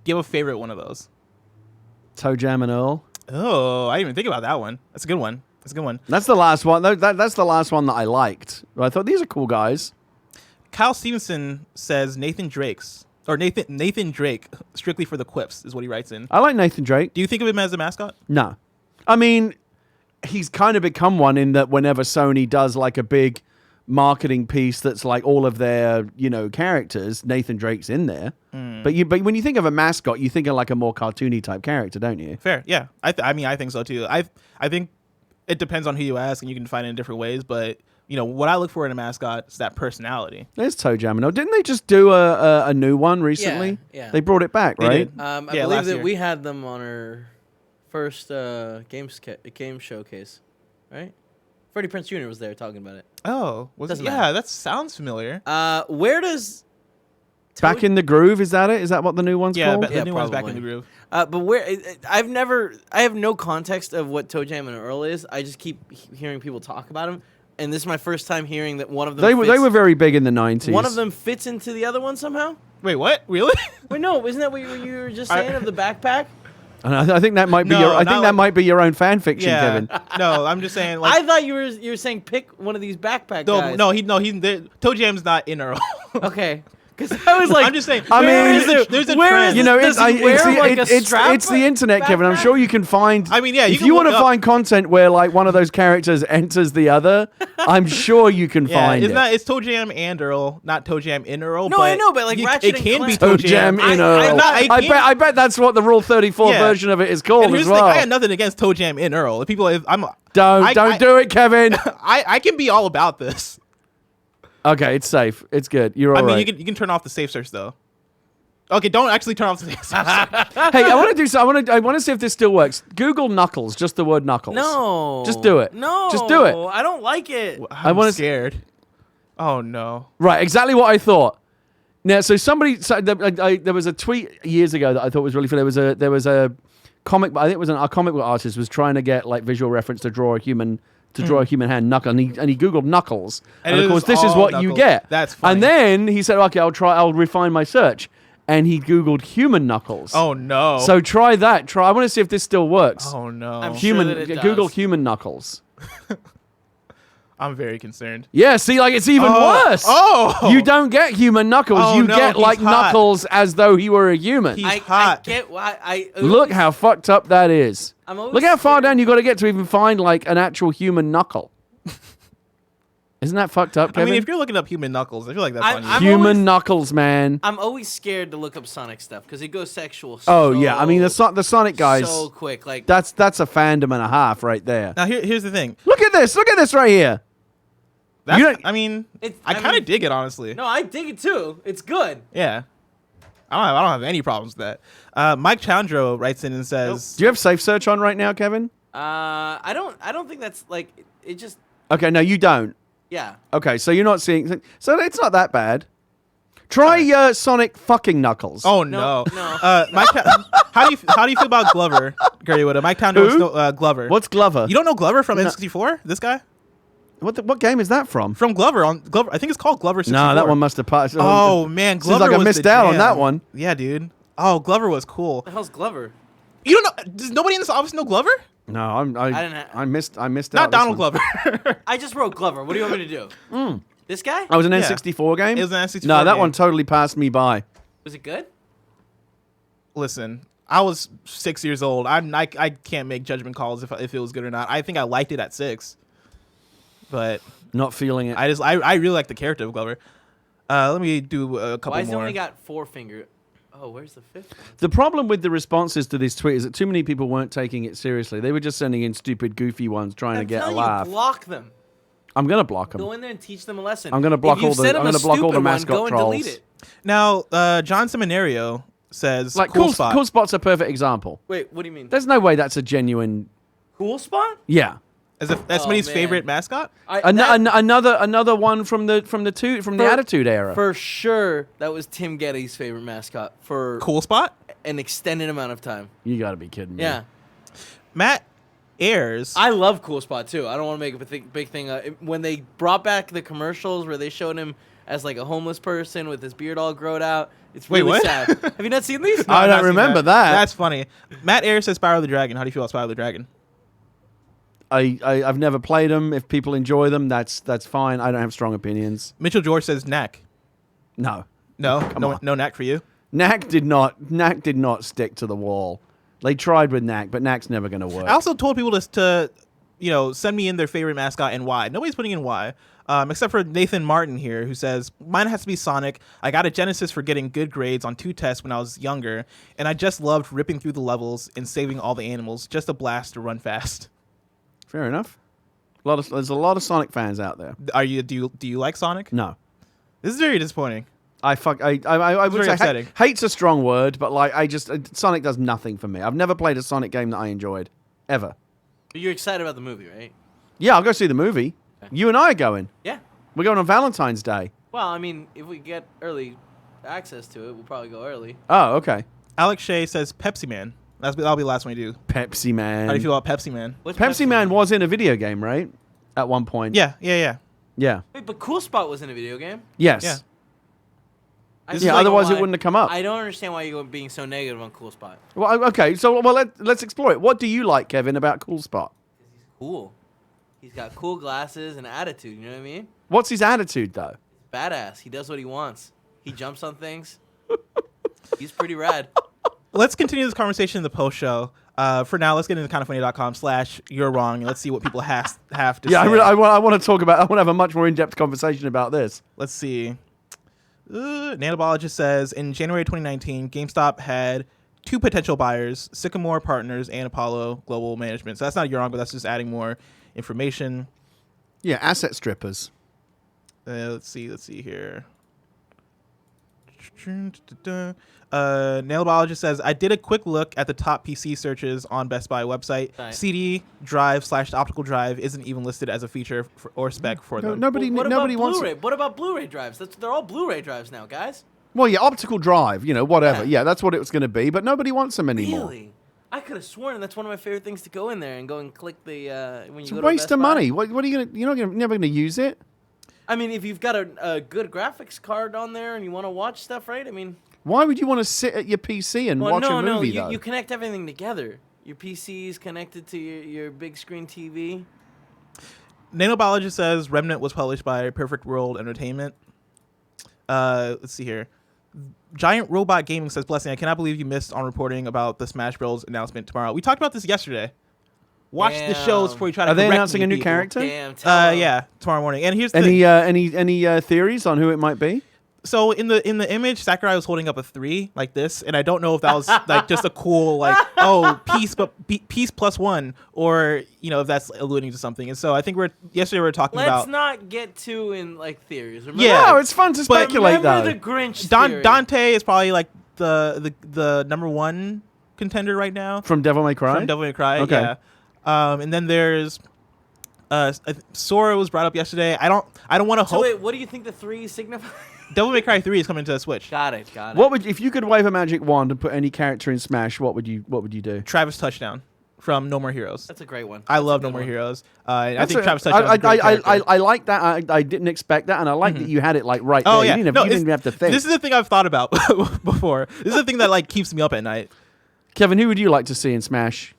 Do you have a favorite one of those? Toe Jam and Earl. Oh, I didn't even think about that one. That's a good one. That's the last one. That's the last one that I liked. I thought these are cool guys. Kyle Stevenson says Nathan Drake, strictly for the quips, is what he writes in. I like Nathan Drake. Do you think of him as a mascot? No. I mean, he's kind of become one in that whenever Sony does like a big marketing piece that's like all of their, you know, characters, Nathan Drake's in there. But when you think of a mascot, you think of like a more cartoony type character, don't you? Fair, yeah. I mean, I think so too. I think it depends on who you ask, and you can find it in different ways. But you know, what I look for in a mascot is that personality. There's Toe Jam and Earl. Didn't they just do a new one recently? Yeah. They brought it back, They right? did. I Yeah, believe last that year. we had them on our first game showcase, right? Freddie Prinze Jr. was there talking about it. Oh, Doesn't yeah, matter. that sounds familiar. Where does Back in the Groove, is that it? Is that what the new one's Yeah, called? but the Yeah, new one's back in probably. the groove. but where I have no context of what Toe Jam and Earl is. I just keep hearing people talk about him, and this is my first time hearing that one of them. They were very big in the 90s. One of them fits into the other one somehow. Wait, what? Really? Wait, no, isn't that what you were just saying of the backpack? And I think that might be No, not like- might be your own fan fiction, Yeah. Kevin. No, I'm just saying. Like, I thought you were saying pick one of these backpack guys. Toe Jam's not in Earl. Okay. Because I was like, I'm just saying. I mean, there's a where trend. is You know, Does it's, he wear, like, a strap it's the internet, Kevin. I'm backpack? sure you can find. I mean, yeah, you if can you look want to up- find content where like one of those characters enters the other, I'm sure you can Yeah, find it's it. not. It's Toe Jam and Earl, not Toe Jam in Earl. No, but I know, but, like, you- Ratchet it and can be Clank- Toe Toe Jam I- in I- Earl. I- I bet that's what the Rule 34 Yeah. version of it is called And here's as the thing, well. I had nothing against Toe Jam in Earl. If people, Don't do it, Kevin. I can be all about this. Okay, it's safe. It's good. You're all I mean, right. you can turn off the safe search though. Okay, don't actually turn off the safe search. Hey, I want to do so. I want to see if this still works. Google Knuckles, just the word Knuckles. no. Just do it. No. Just do it. I don't like it. I'm wanna scared. Oh no. Right, exactly what I thought. Now, so there was a tweet years ago that I thought was really funny. There was a comic. I think it was a comic book artist was trying to get like visual reference to draw a human hand knuckle, and he googled Knuckles, and it of course is this is all what you Knuckles. get. That's funny. And then he said, "Okay, I'll refine my search," and he googled human knuckles. Oh no. So try that. I want to see if this still works. Oh no. I'm Human. sure that it Google does. human knuckles. I'm very concerned. Yeah, see, like it's even worse. Oh. You don't get human knuckles. Oh, you no, get he's like hot. knuckles as though he were a human. He's I hot. get why I Look how fucked up that is. I'm always Look how far scared. down you got to get to even find like an actual human knuckle. Isn't that fucked up, I Kevin? mean, if you're looking up human knuckles, I feel like that's I'm- funny. I'm human always- knuckles, man. I'm always scared to look up Sonic stuff because it goes sexual. Oh so, yeah, I mean the Sonic guys. so quick. Like That's a fandom and a half right there. Now here's the thing. Look at this right here. That's, You don't- I mean, It's- I I kind of mean- dig it honestly. no, I dig it too. It's good. Yeah. I don't have any problems with that. Mike Chandro writes in and says, Do you have safe search on right now, Kevin? I don't think that's like it. Just Okay, no, you don't. yeah. Okay, so you're not seeing. So it's not that bad. Try Sonic fucking Knuckles. "Oh No, no." no. Mike, how do you feel about Glover, Gary Whitta? Mike Chandro Who? Glover. What's Glover? You don't know Glover from N64? This guy What game is that from? from Glover on Glover. I think it's called Glover 64. No, that one must have passed. Oh man, Seems Glover like I was missed the out on jam. that one. Yeah, dude. Oh, Glover was cool. The hell's Glover? You don't know? Does nobody in this office know Glover? No, I missed out. Not Donald this one. Glover. I just wrote Glover. What do you want me to do? This guy? Oh, it was an Yeah. N64 game. It was an N64 No, that game. one totally passed me by. Was it good? Listen, I was 6 years old. I can't make judgment calls if it was good or not. I think I liked it at 6, but Not feeling it. I really like the character of Glover. Let me do a couple Why has it more. only got 4 finger? Oh, where's the 5th one? The problem with the responses to this tweet is that too many people weren't taking it seriously. They were just sending in stupid, goofy ones trying to I'm get a telling laugh. you, block them. I'm gonna block them. Go in there and teach them a lesson. I'm gonna block If you've all the- sent I'm them a gonna block all the stupid one, mascot go and delete trolls. it. Now, John Seminario says Like cool spot. Cool Spot's a perfect example. Wait, what do you mean? There's no way that's a genuine. Cool spot? Yeah. As if that's Oh, somebody's man. favorite mascot. Another one from the Attitude Era. For sure, that was Tim Getty's favorite mascot for Cool spot. an extended amount of time. You got to be kidding me. Yeah. Matt Ayers. I love Cool Spot too. I don't want to make a big thing. When they brought back the commercials where they showed him as like a homeless person with his beard all grown out, it's Wait, really what? sad. Have you not seen these? No, I I've don't not seen remember that. That's funny. Matt Ayers says Spyro the Dragon. How do you feel about Spyro the Dragon? I've never played them. If people enjoy them, that's fine. I don't have strong opinions. Mitchell George says Knack. No. No, on. no Knack for you. Knack did not stick to the wall. They tried with Knack, but Knack's never going to work. I also told people to send me in their favorite mascot and why. Nobody's putting in why, except for Nathan Martin here, who says mine has to be Sonic. I got a Genesis for getting good grades on 2 tests when I was younger, and I just loved ripping through the levels and saving all the animals. Just a blast to run fast. Fair enough. There's a lot of Sonic fans out there. Do you like Sonic? No. This is very disappointing. I would very say upsetting. hate's a strong word, but like Sonic does nothing for me. I've never played a Sonic game that I enjoyed ever. You're excited about the movie, right? Yeah, I'll go see the movie. You and I are going. Yeah. We're going on Valentine's Day. Well, I mean, if we get early access to it, we'll probably go early. Oh, okay. Alex Shea says Pepsi Man. That'll be the last one you do. Pepsi Man. How do you feel about Pepsi Man? What's Pepsi Man was in a video game, right? At one point. Yeah. Yeah. Wait, but Cool Spot was in a video game? Yes. Yeah. I This just is don't like- otherwise it why- wouldn't have come up. I don't understand why you're being so negative on Cool Spot. Well, okay. So, let's explore it. What do you like, Kevin, about Cool Spot? Cool. He's got cool glasses and attitude, you know what I mean? What's his attitude, though? Badass. He does what he wants. He jumps on things. He's pretty rad. Let's continue this conversation in the post show. For now, let's get into kindoffunny.com/you're wrong and let's see what people have to Yeah, say. I want to talk about. I want to have a much more in-depth conversation about this. Let's see. Nanobiologist says in January 2019, GameStop had 2 potential buyers: Sycamore Partners and Apollo Global Management. So that's not you're wrong, but that's just adding more information. Yeah, asset strippers. Let's see here. Nanobiologist says, I did a quick look at the top PC searches on Best Buy website. Right. CD drive / optical drive isn't even listed as a feature or spec for them. Nobody What wants. about Blu-ray? What about Blu-ray drives? They're all Blu-ray drives now, guys. Well, yeah, optical drive. Whatever. Yeah. Yeah, that's what it was going to be. But nobody wants them anymore. Really? I could have sworn that's one of my favorite things to go in there and go and click the when you It's go a to waste Best of Buy. money. What are you gonna? You're never gonna use it. I mean, if you've got a good graphics card on there and you want to watch stuff, right? I mean, Why would you want to sit at your PC and watch a movie though? you connect everything together. Your PC is connected to your big screen TV. Nanobiologist says Remnant was published by Perfect World Entertainment. Let's see here. Giant Robot Gaming says, Blessing, I cannot believe you missed on reporting about the Smash Bros. Announcement tomorrow. We talked about this yesterday. Watch the shows before you try to Are they correct announcing me, a new people. character? Damn. Tell 'em. Yeah, tomorrow morning. And here's the Any theories on who it might be? So in the image, Sakurai was holding up a 3 like this, and I don't know if that was like just a cool peace plus 1, or if that's alluding to something. And so I think yesterday we were talking Let's about not get too in theories. Remember, Yeah. No, it's fun to speculate remember though. the Grinch theory. Dante is probably like the number 1 contender right now From Devil May Cry. from Devil May Cry. Okay. Yeah. And then there's Sora was brought up yesterday. I don't want to So hope. wait, what do you think the 3 signify? Devil May Cry 3 is coming to the Switch. Got it. What would if you could wave a magic wand and put any character in Smash? What would you do? Travis Touchdown from No More Heroes. That's a great one. I That's a love good No More one. Heroes. I That's think a- Travis Touchdown is a great character. I like that. I didn't expect that, and I like that you had it like right Oh there. yeah, You didn't even have to think. This is the thing I've thought about before. This is the thing that like keeps me up at night. Kevin, who would you like to see in Smash?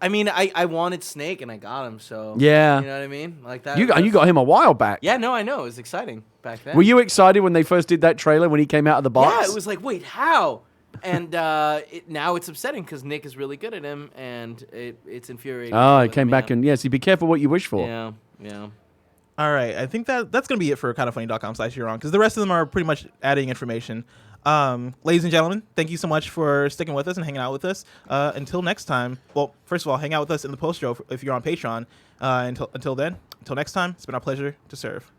I mean, I wanted Snake and I got him, so Yeah. you know what I mean, like that. You got him a while back. Yeah, no, I know. It was exciting back then. Were you excited when they first did that trailer when he came out of the box? Yeah, it was like, wait, how? And now it's upsetting because Nick is really good at him, and it's infuriating. Oh, it But, came back, and yes, be careful what you wish for. yeah. All right, I think that's gonna be it for kindoffunny.com/you're wrong, because the rest of them are pretty much adding information. Ladies and gentlemen, thank you so much for sticking with us and hanging out with us. Until next time, well, first of all, hang out with us in the post show if you're on Patreon. Until then, until next time, it's been our pleasure to serve.